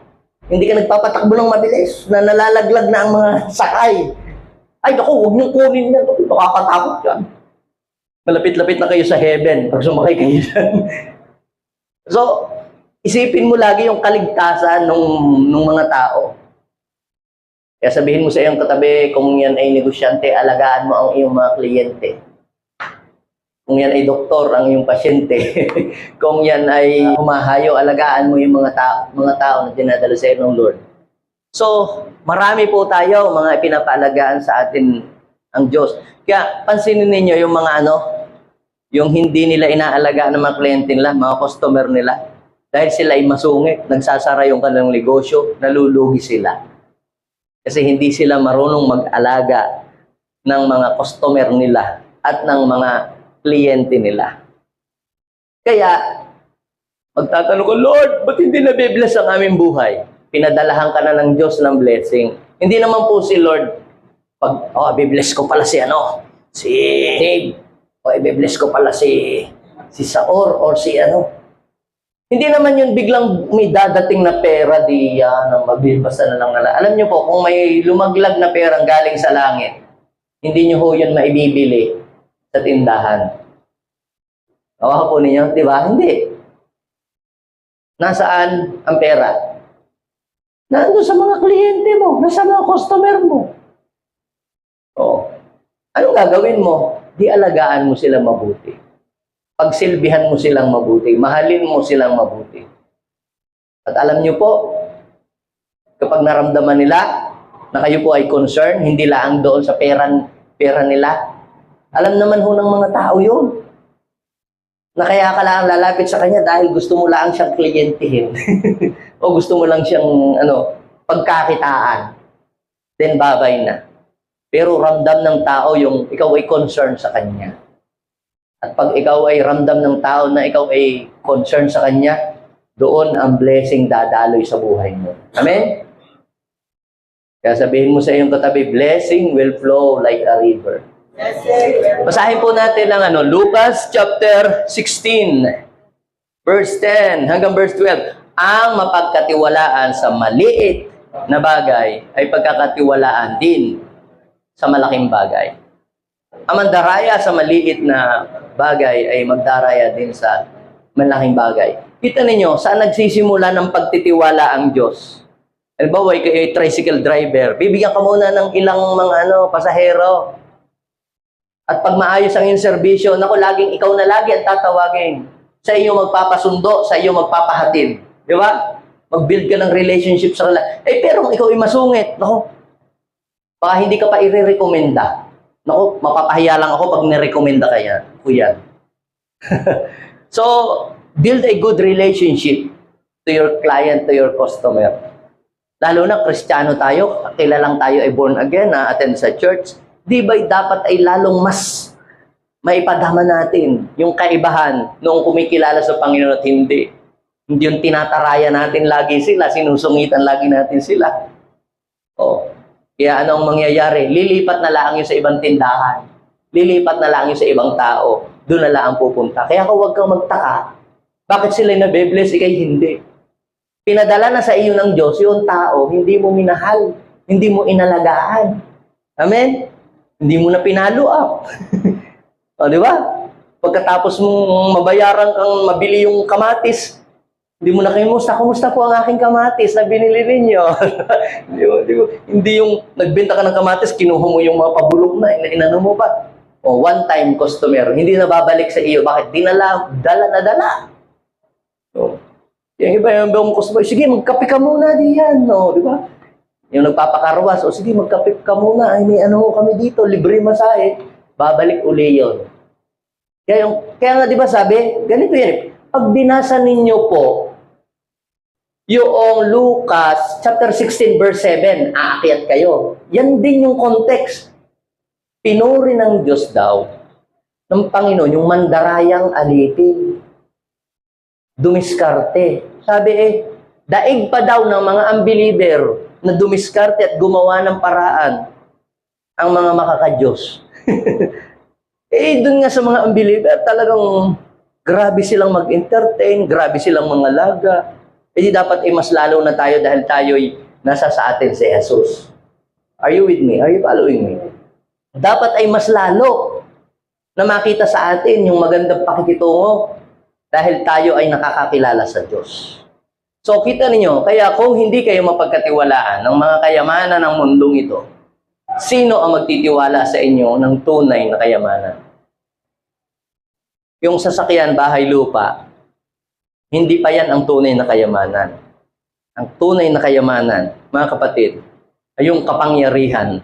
hindi ka nagpapatakbo ng mabilis na nalalaglag na ang mga sakay. Ay, naku, huwag niyong kunin yan. Nakakatakot yan. Malapit-lapit na kayo sa heaven pag sumakay kayo dyan. So, isipin mo lagi yung kaligtasan ng mga tao. Kaya sabihin mo sa iyong katabi, kung yan ay negosyante, alagaan mo ang iyong mga kliyente. Kung yan ay doktor, ang iyong pasyente. Kung yan ay humahayo, alagaan mo yung mga tao na dinadala sa iyo ng Lord. So, marami po tayo, mga ipinapaalagaan sa atin ang Diyos. Kaya, pansinin ninyo yung mga yung hindi nila inaalagaan ng mga kliyente nila, mga customer nila. Dahil sila ay masungit, nagsasara yung kanilang negosyo, nalulugi sila. Kasi hindi sila marunong mag-alaga ng mga customer nila at ng mga kliyente nila. Kaya, magtatanong ko, Lord, ba't hindi nabibless ang aming buhay? Pinadalahan ka na ng Diyos ng blessing. Hindi naman po si Lord, bibless ko pala si si Dave, bibless ko pala si Saor or si Hindi naman yun biglang may dadating na pera na mabibasa na lang nala. Alam niyo po, kung may lumaglag na perang galing sa langit, hindi niyo ho yun maibibili sa tindahan. Nawa po ninyo, di ba? Hindi. Nasaan ang pera? Nandun sa mga kliyente mo, nasa mga customer mo. Anong gagawin mo? Di alagaan mo sila mabuti. Pagsilbihan mo silang mabuti, mahalin mo silang mabuti. At alam niyo po, kapag naramdaman nila na kayo po ay concern, hindi lang doon sa pera nila, alam naman ho ng mga tao yun. Na kaya ka lang lalapit sa kanya dahil gusto mo lang siyang kliyentehin. O gusto mo lang siyang pagkakitaan. Then babay na. Pero ramdam ng tao yung ikaw ay concern sa kanya. At pag ikaw ay ramdam ng tao na ikaw ay concern sa kanya, doon ang blessing dadaloy sa buhay mo. Amen? Kaya sabihin mo sa iyong katabi, blessing will flow like a river. Basahin po natin ang Lucas chapter 16, verse 10 hanggang verse 12. Ang mapagkatiwalaan sa maliit na bagay ay pagkakatiwalaan din sa malaking bagay. Ang mandaraya sa maliit na bagay ay magdaraya din sa malaking bagay. Kita ninyo, saan nagsisimula ng pagtitiwala ang Diyos? Halimbawa, kayo tricycle driver, bibigyan ka muna ng ilang mga pasahero. At pag maayos ang iyong serbisyo, laging ikaw na lagi ang tatawagin. Sa iyo magpapasundo, sa iyo magpapahatid. Di ba? Mag-build ka ng relationship sa kanila. Pero kung ikaw ay masungit, baka hindi ka pa i-recommenda. Mapapahiya lang ako pag nirekomenda ka yan. Kuya. So, build a good relationship to your client, to your customer. Lalo na Kristiyano tayo, kilalang tayo ay born again, attend sa church. Di ba dapat ay lalong mas maipadama natin yung kaibahan noong kumikilala sa Panginoon at hindi. Hindi yung tinataraya natin lagi sila, sinusungitan lagi natin sila. Kaya ano ang mangyayari? Lilipat na lang yun sa ibang tindahan. Lilipat na lang yun sa ibang tao. Doon na lang pupunta. Kaya huwag kang magtaka. Bakit sila nabe-bless, ikay hindi? Pinadala na sa iyo ng Diyos yung tao, hindi mo minahal, hindi mo inalagaan. Amen? Hindi mo na pinalo up. Di ba? Pagkatapos mong mabayaran kang mabili yung kamatis, hindi mo na kumusta po ang aking kamatis na binili ninyo? Hindi yung nagbenta ka ng kamatis, kinuha mo yung mga pabulok na, inano mo ba? One-time customer, hindi na babalik sa iyo. Bakit? Dala na dala. Yung iba yung customer, sige, magkape ka muna diyan. Di ba? Yung nagpapakarwas, sige, magkape ka muna. Ay, may kami dito, libre masahe. Babalik uli yun. Kaya nga, di ba sabi, ganito yan. Pag binasa ninyo po, yung Lucas chapter 16 verse 7, aakyat kayo. Yan din yung context. Pinuri ng Diyos daw, ng Panginoon, yung mandarayang alipin. Dumiskarte. Sabi daig pa daw ng mga unbeliever na dumiskarte at gumawa ng paraan ang mga makakadiyos. Doon nga sa mga unbeliever, talagang grabe silang mag-entertain, grabe silang mga laga. Di dapat mas lalo na tayo dahil tayo'y nasa sa atin si Jesus. Are you with me? Are you following me? Dapat ay mas lalo na makita sa atin yung magandang pakikitungo dahil tayo ay nakakakilala sa Diyos. So kita ninyo, kaya kung hindi kayo mapagkatiwalaan ng mga kayamanan ng mundong ito, sino ang magtitiwala sa inyo ng tunay na kayamanan? Yung sasakyan, bahay, lupa, hindi pa yan ang tunay na kayamanan. Ang tunay na kayamanan, mga kapatid, ay yung kapangyarihan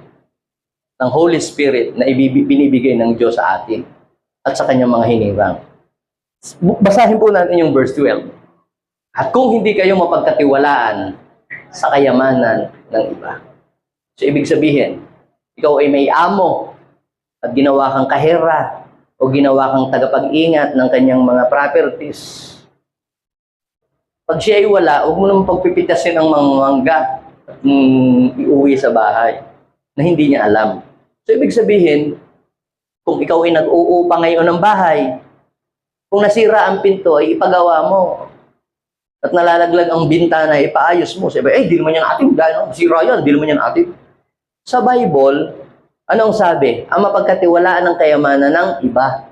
ng Holy Spirit na binibigay ng Diyos sa atin at sa kanyang mga hinirang. Basahin po natin yung verse 12. At kung hindi kayo mapagkatiwalaan sa kayamanan ng iba. So, ibig sabihin, ikaw ay may amo at ginawa kang kahera o ginawa kang tagapag-ingat ng kanyang mga properties. Pag siya ay wala, huwag mo naman pagpipitasin ang mga mangga at iuwi sa bahay na hindi niya alam. So, ibig sabihin, kung ikaw ay nag-uupa ngayon ng bahay, kung nasira ang pinto, ay ipagawa mo. At nalalaglag ang bintana, ipaayos mo. Sabi, di naman yan atin. Dahil sira yan, di naman yan atin. Sa Bible, anong sabi? Ang mapagkatiwalaan ng kayamanan ng iba.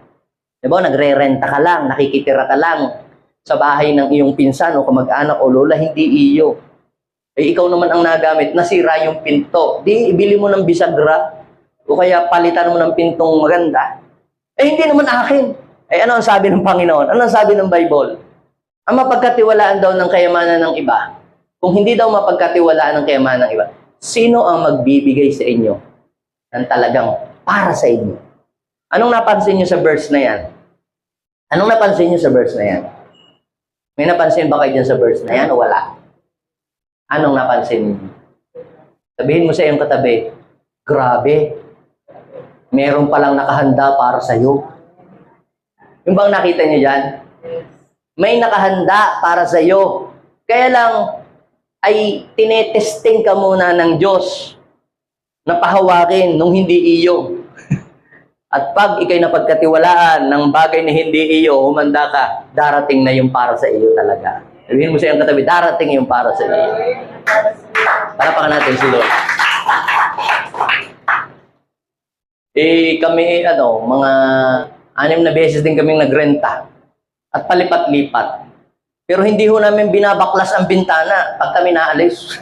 Diba, nagre-renta ka lang, nakikitira ka lang sa bahay ng iyong pinsan o kamag-anak o lola, hindi iyo. Ikaw naman ang nagamit, nasira yung pinto. Di, ibili mo ng bisagra o kaya palitan mo ng pintong maganda. Hindi naman akin. Ano ang sabi ng Panginoon? Ano ang sabi ng Bible? Ang mapagkatiwalaan daw ng kayamanan ng iba, kung hindi daw mapagkatiwalaan ng kayamanan ng iba, sino ang magbibigay sa inyo ng talagang para sa inyo? Anong napansin niyo sa verse na yan? Anong napansin niyo sa verse na yan? May napansin ba kayo dyan sa verse na yan o wala? Anong napansin niyo? Sabihin mo sa iyong katabi, grabe, meron palang nakahanda para sa iyo. Yung bang nakita niyo dyan? May nakahanda para sa iyo. Kaya lang, ay tinetesting ka muna ng Diyos na pahawakin nung hindi iyo. At pag ikay napagkatiwalaan ng bagay na hindi iyo, humanda ka, darating na yung para sa iyo talaga. Sabihin mo sa iyong katabi, darating yung para sa iyo. Palapakan natin si Lord. Kami, mga 6 na beses din kaming nagrenta at palipat-lipat. Pero hindi ho namin binabaklas ang bintana pag kami naalis.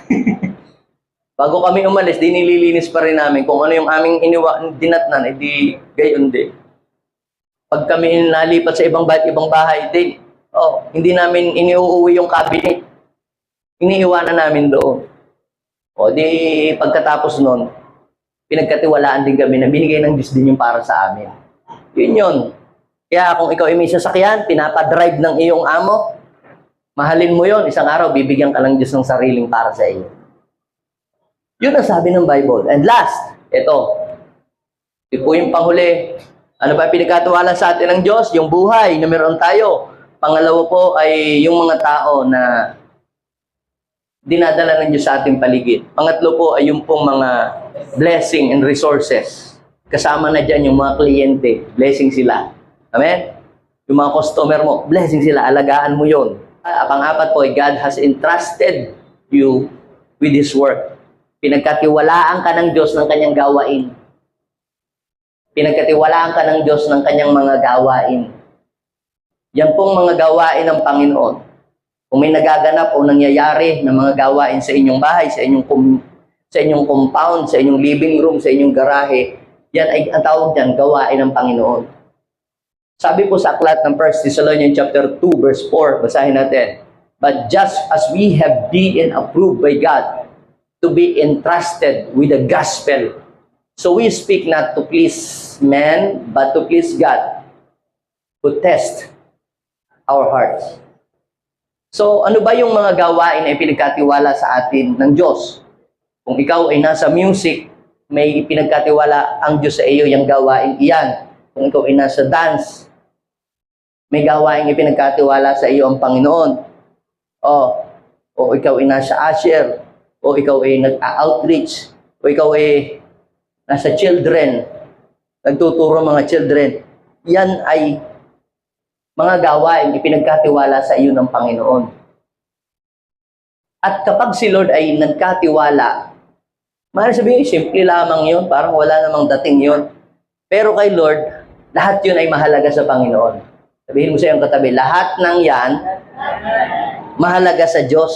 Bago kami umalis, dinililinis pa rin namin kung ano yung aming dinatnan, edi gayon din. Pag kami nalipat sa ibang bahay din, hindi namin iniuuwi yung cabinet. Iniiwanan namin doon. Di pagkatapos nun, pinagkatiwalaan din kami na binigay ng Diyos din yung para sa amin. Yun. Kaya kung ikaw ay may sasakyan, pinapadrive ng iyong amo, mahalin mo yon, isang araw, bibigyan ka lang Diyos ng sariling para sa iyo. Yun ang sabi ng Bible. And last, ito po yung panghuli. Ano ba pinagkatiwala sa atin ng Diyos? Yung buhay na meron tayo. Pangalawa po ay yung mga tao na dinadala ng Diyos sa ating paligid. Pangatlo po ay yung pong mga blessing and resources. Kasama na dyan yung mga kliyente. Blessing sila. Amen? Yung mga customer mo, blessing sila. Alagaan mo yon. Pang-apat po, God has entrusted you with His work. Pinagkatiwalaan ka ng Diyos ng kanyang gawain. Pinagkatiwalaan ka ng Diyos ng kanyang mga gawain. Yan pong mga gawain ng Panginoon. Kung may nagaganap o nangyayari ng mga gawain sa inyong bahay, sa inyong compound, sa inyong living room, sa inyong garahe, yan ay ang tawag dyan, gawain ng Panginoon. Sabi po sa aklat ng 1 Thessalonians chapter 2 verse 4, basahin natin. But just as we have been approved by God to be entrusted with the gospel, so we speak not to please men, but to please God, who test our hearts. So, ano ba yung mga gawain na ipinagkatiwala sa atin ng Diyos? Kung ikaw ay nasa music, may ipinagkatiwala ang Diyos sa iyo yung gawain iyan. Kung ikaw ay nasa dance, may gawain ipinagkatiwala sa iyo ang Panginoon. O ikaw ay nasa usher, o ikaw ay nag-outreach, o ikaw ay nasa children, nagtuturo mga children. Yan ay mga gawain ipinagkatiwala sa iyo ng Panginoon. At kapag si Lord ay nagkatiwala, maaari sabihin, simple lamang yun, parang wala namang dating yun. Pero kay Lord, lahat yun ay mahalaga sa Panginoon. Sabihin mo sa iyong katabi, lahat ng yan, mahalaga sa Diyos.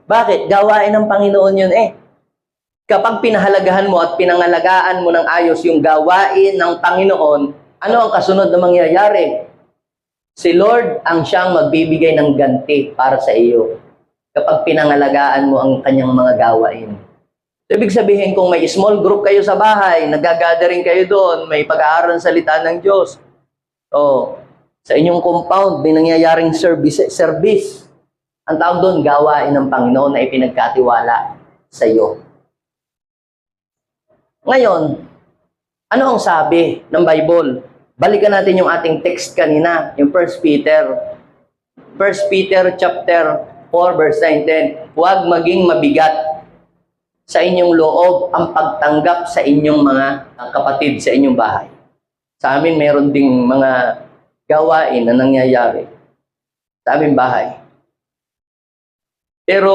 Bakit? Gawain ng Panginoon yun eh. Kapag pinahalagahan mo at pinangalagaan mo ng ayos yung gawain ng Panginoon, ano ang kasunod na mangyayari? Si Lord ang siyang magbibigay ng ganti para sa iyo kapag pinangalagaan mo ang kanyang mga gawain. So, ibig sabihin, kung may small group kayo sa bahay, nagagathering kayo doon, may pag-aaral ng salita ng Diyos, sa inyong compound, may nangyayaring service, Ang tawag doon, gawain ng Panginoon na ipinagkatiwala sa iyo. Ngayon, ano ang sabi ng Bible? Balikan natin yung ating text kanina, yung 1 Peter. 1 Peter chapter 4 verse 9-10. Huwag maging mabigat sa inyong loob ang pagtanggap sa inyong mga kapatid sa inyong bahay. Sa amin, meron ding mga gawain na nangyayari sa aming bahay. Pero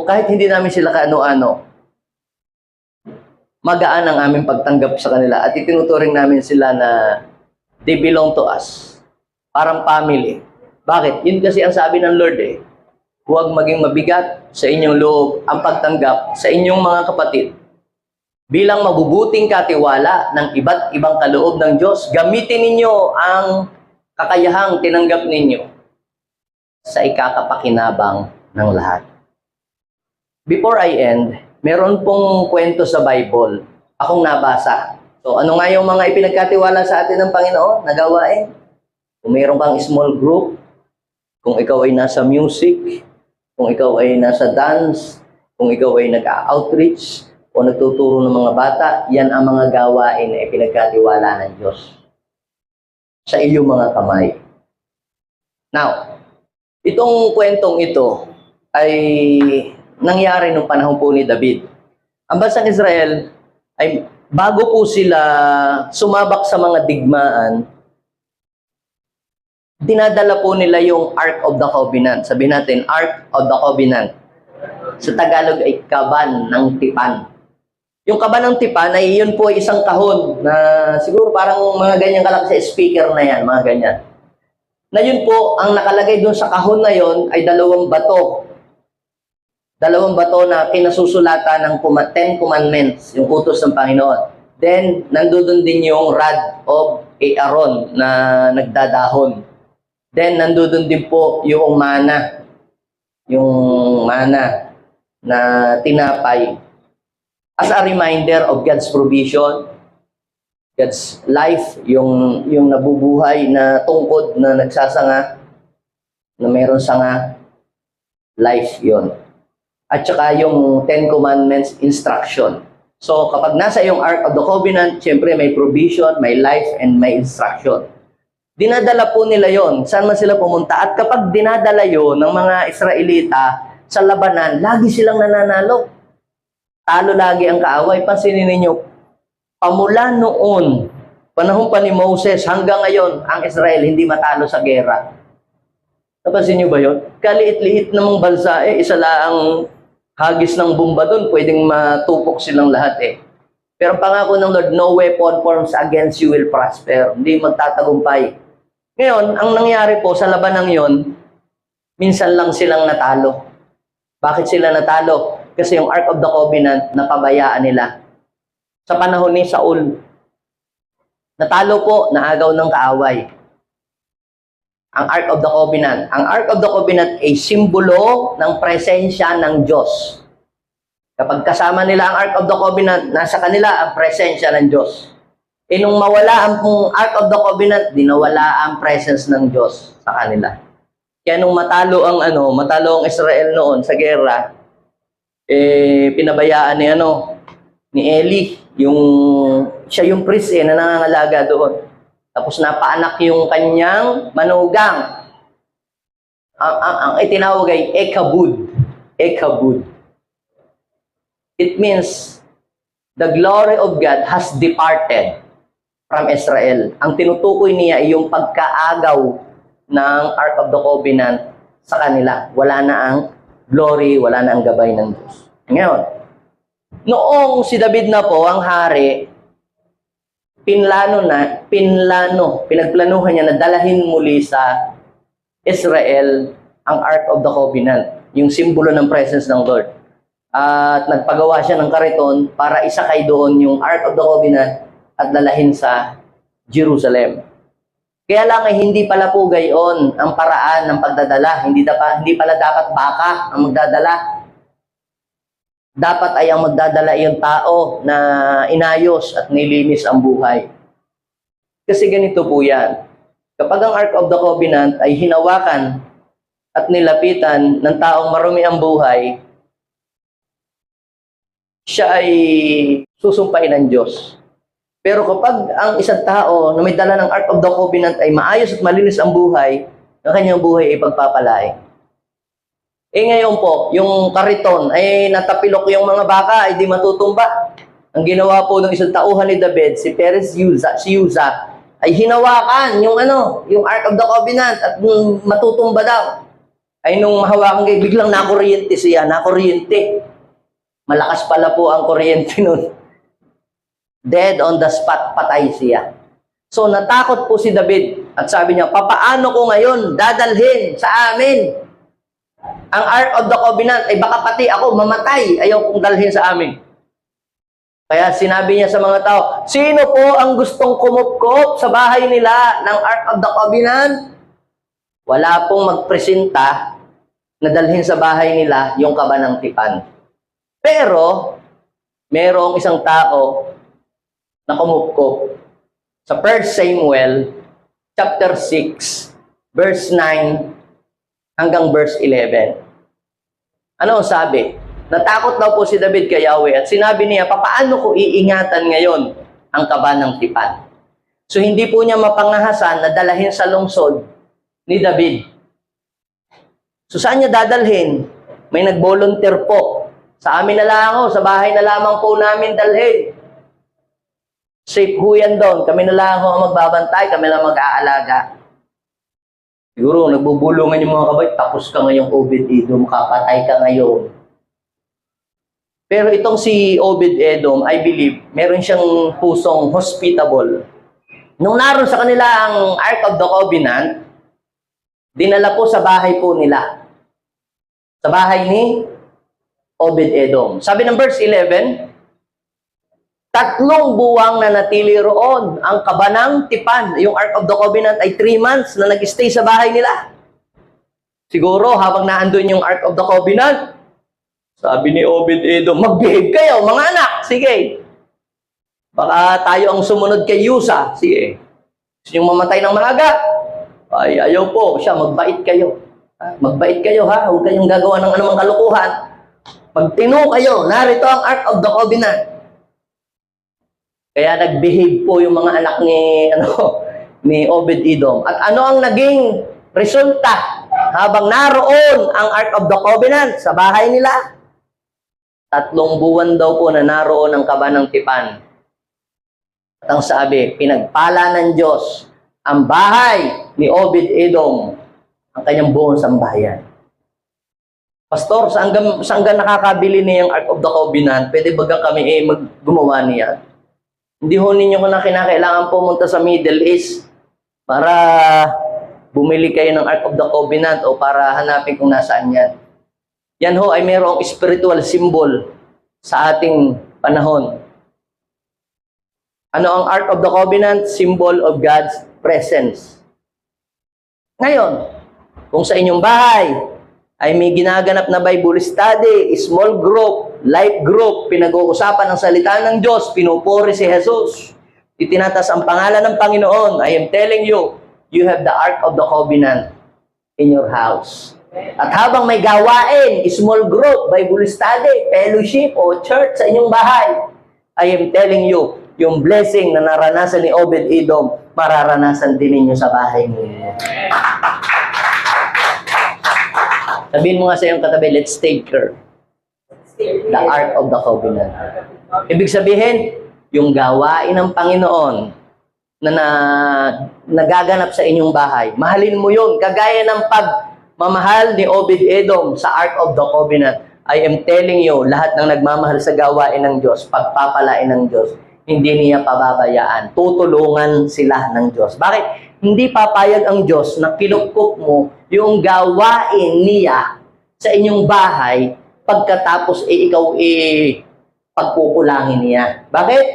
kahit hindi namin sila kaano-ano, magaan ang aming pagtanggap sa kanila at itinuturing namin sila na they belong to us. Parang family. Bakit? Yun kasi ang sabi ng Lord eh. Huwag maging mabigat sa inyong loob ang pagtanggap sa inyong mga kapatid. Bilang mabubuting katiwala ng iba't ibang kaloob ng Diyos, gamitin ninyo ang kakayahang tinanggap ninyo sa ikakapakinabang ng lahat. Before I end, meron pong kwento sa Bible akong nabasa. So ano nga yung mga ipinagkatiwala sa atin ng Panginoon na gawain? Kung mayroon kang small group, kung ikaw ay nasa music, kung ikaw ay nasa dance, kung ikaw ay nag-outreach o nagtuturo ng mga bata, yan ang mga gawain na ipinagkatiwala ng Diyos sa iyong mga kamay. Now, itong kwentong ito ay nangyari nung panahon po ni David. Ang bansang Israel ay bago po sila sumabak sa mga digmaan, dinadala po nila yung Ark of the Covenant. Sabihin natin, Ark of the Covenant. Sa Tagalog ay kaban ng tipan. Yung kaban ng tipan ay yun po isang kahon na siguro parang mga ganyan kalaki sa speaker na yan, mga ganyan. Na yun po, ang nakalagay doon sa kahon na yun ay dalawang bato. Dalawang bato na kinasusulatan ng 10 Commandments, yung utos ng Panginoon. Then, nandoon din yung rod of Aaron na nagdadahon. Then, nandoon din po yung mana na tinapay. As a reminder of God's provision, God's life, yung nabubuhay na tungkod na nagsasanga, na meron sanga, life yon. At saka yung 10 Commandments instruction. So kapag nasa yung Ark of the Covenant, syempre may provision, may life, and may instruction. Dinadala po nila yon. Saan man sila pumunta? At kapag dinadala yon ng mga Israelita sa labanan, lagi silang nananalo. Talo lagi ang kaaway. Pansinin ninyo, pamula noon, panahon pa ni Moses, hanggang ngayon, ang Israel hindi matalo sa gera. Napansin niyo ba yun? Kaliit-liit namang bansa isa lang hagis ng bomba doon, pwedeng matupok silang lahat Pero ang pangako ng Lord, no weapon forms against you will prosper. Hindi magtatagumpay. Ngayon, ang nangyari po sa labanang yon, minsan lang silang natalo. Bakit sila natalo? Kasi yung Ark of the Covenant, napabayaan nila. Sa panahon ni Saul, natalo po, naagaw ng kaaway. Ang Ark of the Covenant. Ang Ark of the Covenant ay simbolo ng presensya ng Diyos. Kapag kasama nila ang Ark of the Covenant, nasa kanila ang presensya ng Diyos. Nung mawala ang Ark of the Covenant, dinawala ang presence ng Diyos sa kanila. Kaya nung matalo ang Israel noon sa gera, pinabayaan ni Eli, siya yung priest na nangangalaga doon. Tapos napaanak yung kanyang manugang. Ang itinawag ay Ekabud. Ekabud. It means the glory of God has departed from Israel. Ang tinutukoy niya ay yung pagkaagaw ng Ark of the Covenant sa kanila. Wala na ang glory, wala na ang gabay ng Diyos. Ngayon, noong si David na po ang hari, pinagplanuhan niya na dalahin muli sa Israel ang Ark of the Covenant, yung simbolo ng presence ng Lord. At nagpagawa siya ng kariton para isakay doon yung Ark of the Covenant at dalahin sa Jerusalem. Kaya lang ay hindi pala po gayon ang paraan ng pagdadala. Hindi pala dapat baka ang magdadala. Dapat ay ang magdadala yung tao na inayos at nilinis ang buhay. Kasi ganito po yan. Kapag ang Ark of the Covenant ay hinawakan at nilapitan ng taong marumi ang buhay, siya ay susumpain ng Diyos. Pero kapag ang isang tao na may dala ng Ark of the Covenant ay maayos at malinis ang buhay, ang kanyang buhay ay pagpapalain. Ngayon po, yung kariton ay natapilok yung mga baka ay di matutumba. Ang ginawa po ng isang tauhan ni David, si Uza, ay hinawakan yung Ark of the Covenant at matutumba daw. Ay nung mahawakan kayo, biglang nakuryente siya, nakuryente. Malakas pala po ang kuryente nun. Dead on the spot, patay siya. So natakot po si David at sabi niya, papaano ko ngayon dadalhin sa amin ang Ark of the Covenant? Ay baka pati ako mamatay, ayaw kong dalhin sa amin. Kaya sinabi niya sa mga tao, sino po ang gustong kumupkop sa bahay nila ng Ark of the Covenant? Wala pong magpresenta na dalhin sa bahay nila yung kaba ng tipan. Pero, merong isang tao na kumupkop. Sa 1 Samuel, chapter 6, verse 9, hanggang verse 11. Ano ang sabi? Natakot daw po si David kay Yahweh at sinabi niya, papaano ko iingatan ngayon ang kaba ng tipan? So hindi po niya mapangahasan na dalahin sa lungsod ni David. So saan niya dadalhin? May nag-volunteer po. Sa amin na lang sa bahay na lamang po namin dalhin. Safe ho yan doon. Kami na lang ang magbabantay, kami lang mag-aalaga. Siguro, nagbubulungan yung mga kabay, tapos ka ngayong Obed-Edom, kapatay ka ngayon. Pero itong si Obed-Edom, I believe, meron siyang pusong hospitable. Nung naroon sa kanila ang Ark of the Covenant, dinala po sa bahay po nila. Sa bahay ni Obed-Edom. Sabi ng verse 11, 3 buwang na natili roon ang kaba ng tipan. Yung Ark of the Covenant ay 3 months na nag-stay sa bahay nila. Siguro, habang naandun yung Ark of the Covenant, sabi ni Obed-Edom, mag-behave kayo, mga anak. Sige. Baka tayo ang sumunod kay Uza. Sige. Gusto niyong mamatay ng maaga? Ay, ayaw po. Siya, magbait kayo. Magbait kayo, ha? Huwag kayong gagawa ng anumang kalukuhan. Pag tino kayo, narito ang Ark of the Covenant. Kaya nag-behave po yung mga anak ni Obed-Edom. At ano ang naging resulta habang naroon ang Ark of the Covenant sa bahay nila? 3 buwan daw po na naroon ang kaba ng tipan. At ang sabi, pinagpala ng Diyos ang bahay ni Obed-Edom, ang kanyang buong sambahayan. Pastor, saan ka nakakabili niyang Ark of the Covenant? Pwede ba kami gumawa niya? Hindi ho ninyo ko na kinakailangan pumunta sa Middle East para bumili kayo ng Ark of the Covenant o para hanapin kung nasaan yan. Yan ho ay mayroong spiritual symbol sa ating panahon. Ano ang Ark of the Covenant? Symbol of God's presence. Ngayon, kung sa inyong bahay ay may ginaganap na Bible study, small group, life group, pinag-uusapan ang salita ng Diyos, pinupuri si Jesus, itinatas ang pangalan ng Panginoon, I am telling you, you have the Ark of the Covenant in your house. At habang may gawain, small group, Bible study, fellowship, o church sa inyong bahay, I am telling you, yung blessing na naranasan ni Obed-Edom, mararanasan din ninyo sa bahay ninyo. Sabihin mo nga sa iyong katabi, let's take her. The Ark of the Covenant. Ibig sabihin, yung gawain ng Panginoon na nagaganap sa inyong bahay, mahalin mo yun. Kagaya ng pagmamahal ni Obed-Edom sa Ark of the Covenant. I am telling you, lahat ng nagmamahal sa gawain ng Diyos, pagpapalain ng Diyos, hindi niya pababayaan. Tutulungan sila ng Diyos. Bakit? Hindi papayag ang Diyos na kinukop mo yung gawain niya sa inyong bahay pagkatapos ikaw pagkukulangin niya. Bakit?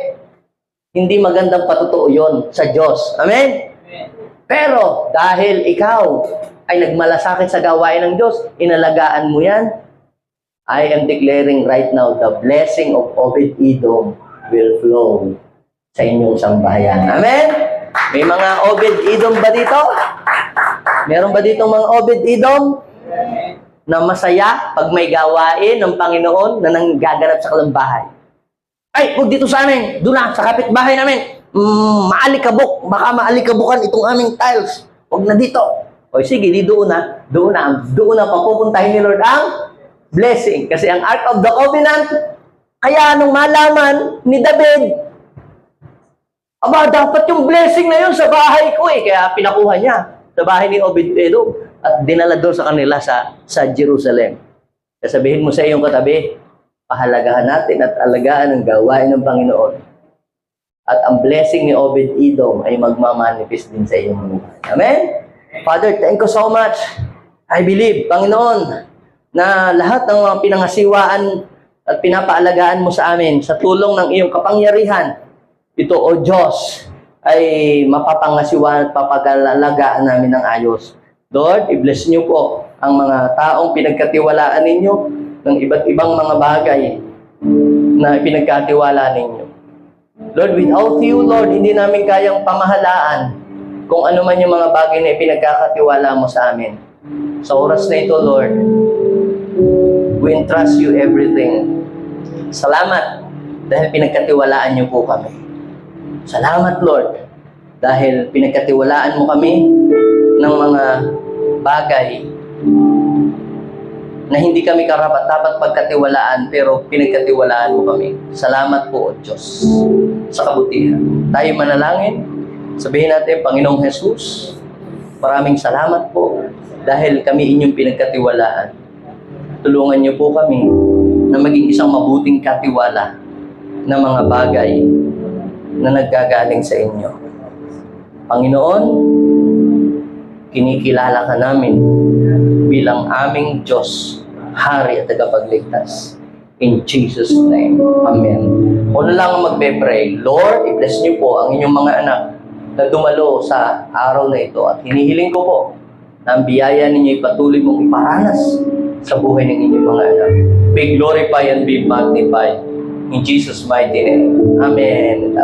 Hindi magandang patutuo yun sa Diyos. Amen? Pero dahil ikaw ay nagmalasakit sa gawain ng Diyos, inalagaan mo yan, I am declaring right now, the blessing of Obed-Edom will flow sa inyong sambahayan. Amen? May mga Obed-Edom ba dito? Meron ba dito mga Obed-Edom? na masaya pag may gawain ng Panginoon na nanggaganap sa kanilang bahay. Ay, huwag dito sa amin. Doon na, sa kapitbahay namin. Maalikabok. Baka maalikabukan itong aming tiles. Huwag na dito. O sige, di doon na. Doon na papupuntahin ni Lord ang blessing. Kasi ang Ark of the Covenant, kaya nung malaman ni David, aba, dapat yung blessing na yun sa bahay ko eh. Kaya pinakuha niya sa bahay ni Obed-Edom at dinala doon sa kanila sa Jerusalem. Sabihin mo sa iyong katabi, pahalagahan natin at alagaan ang gawain ng Panginoon. At ang blessing ni Obed-Edom ay magmamanifest din sa iyong buhay. Amen? Father, thank you so much. I believe, Panginoon, na lahat ng mga pinangasiwaan at pinapaalagaan mo sa amin sa tulong ng iyong kapangyarihan, ito, O Diyos, ay mapapangasiwaan at papagalagaan namin ng ayos. Lord, i-bless niyo po ang mga taong pinagkatiwalaan ninyo ng iba't ibang mga bagay na pinagkatiwala ninyo. Lord, without you, Lord, hindi namin kayang pamahalaan kung ano man yung mga bagay na pinagkakatiwala mo sa amin. Sa oras na ito, Lord, we entrust you everything. Salamat dahil pinagkatiwalaan niyo po kami. Salamat, Lord, dahil pinagkatiwalaan mo kami ng mga bagay na hindi kami karapat-dapat pagkatiwalaan pero pinagkatiwalaan mo kami. Salamat po, O Diyos, sa kabutihan. Tayo manalangin. Sabihin natin, Panginoong Jesus, maraming salamat po dahil kami inyong pinagkatiwalaan. Tulungan niyo po kami na maging isang mabuting katiwala ng mga bagay na naggagaling sa inyo. Panginoon, kinikilala ka namin bilang aming Diyos, Hari at Tagapagligtas. In Jesus' name. Amen. Kung lang ang magbe-pray, Lord, i-bless niyo po ang inyong mga anak na dumalo sa araw na ito. At hinihiling ko po na ang biyaya ninyo ipatuloy mong iparanas sa buhay ng inyong mga anak. Be glorified and be magnified. In Jesus' mighty name. Amen.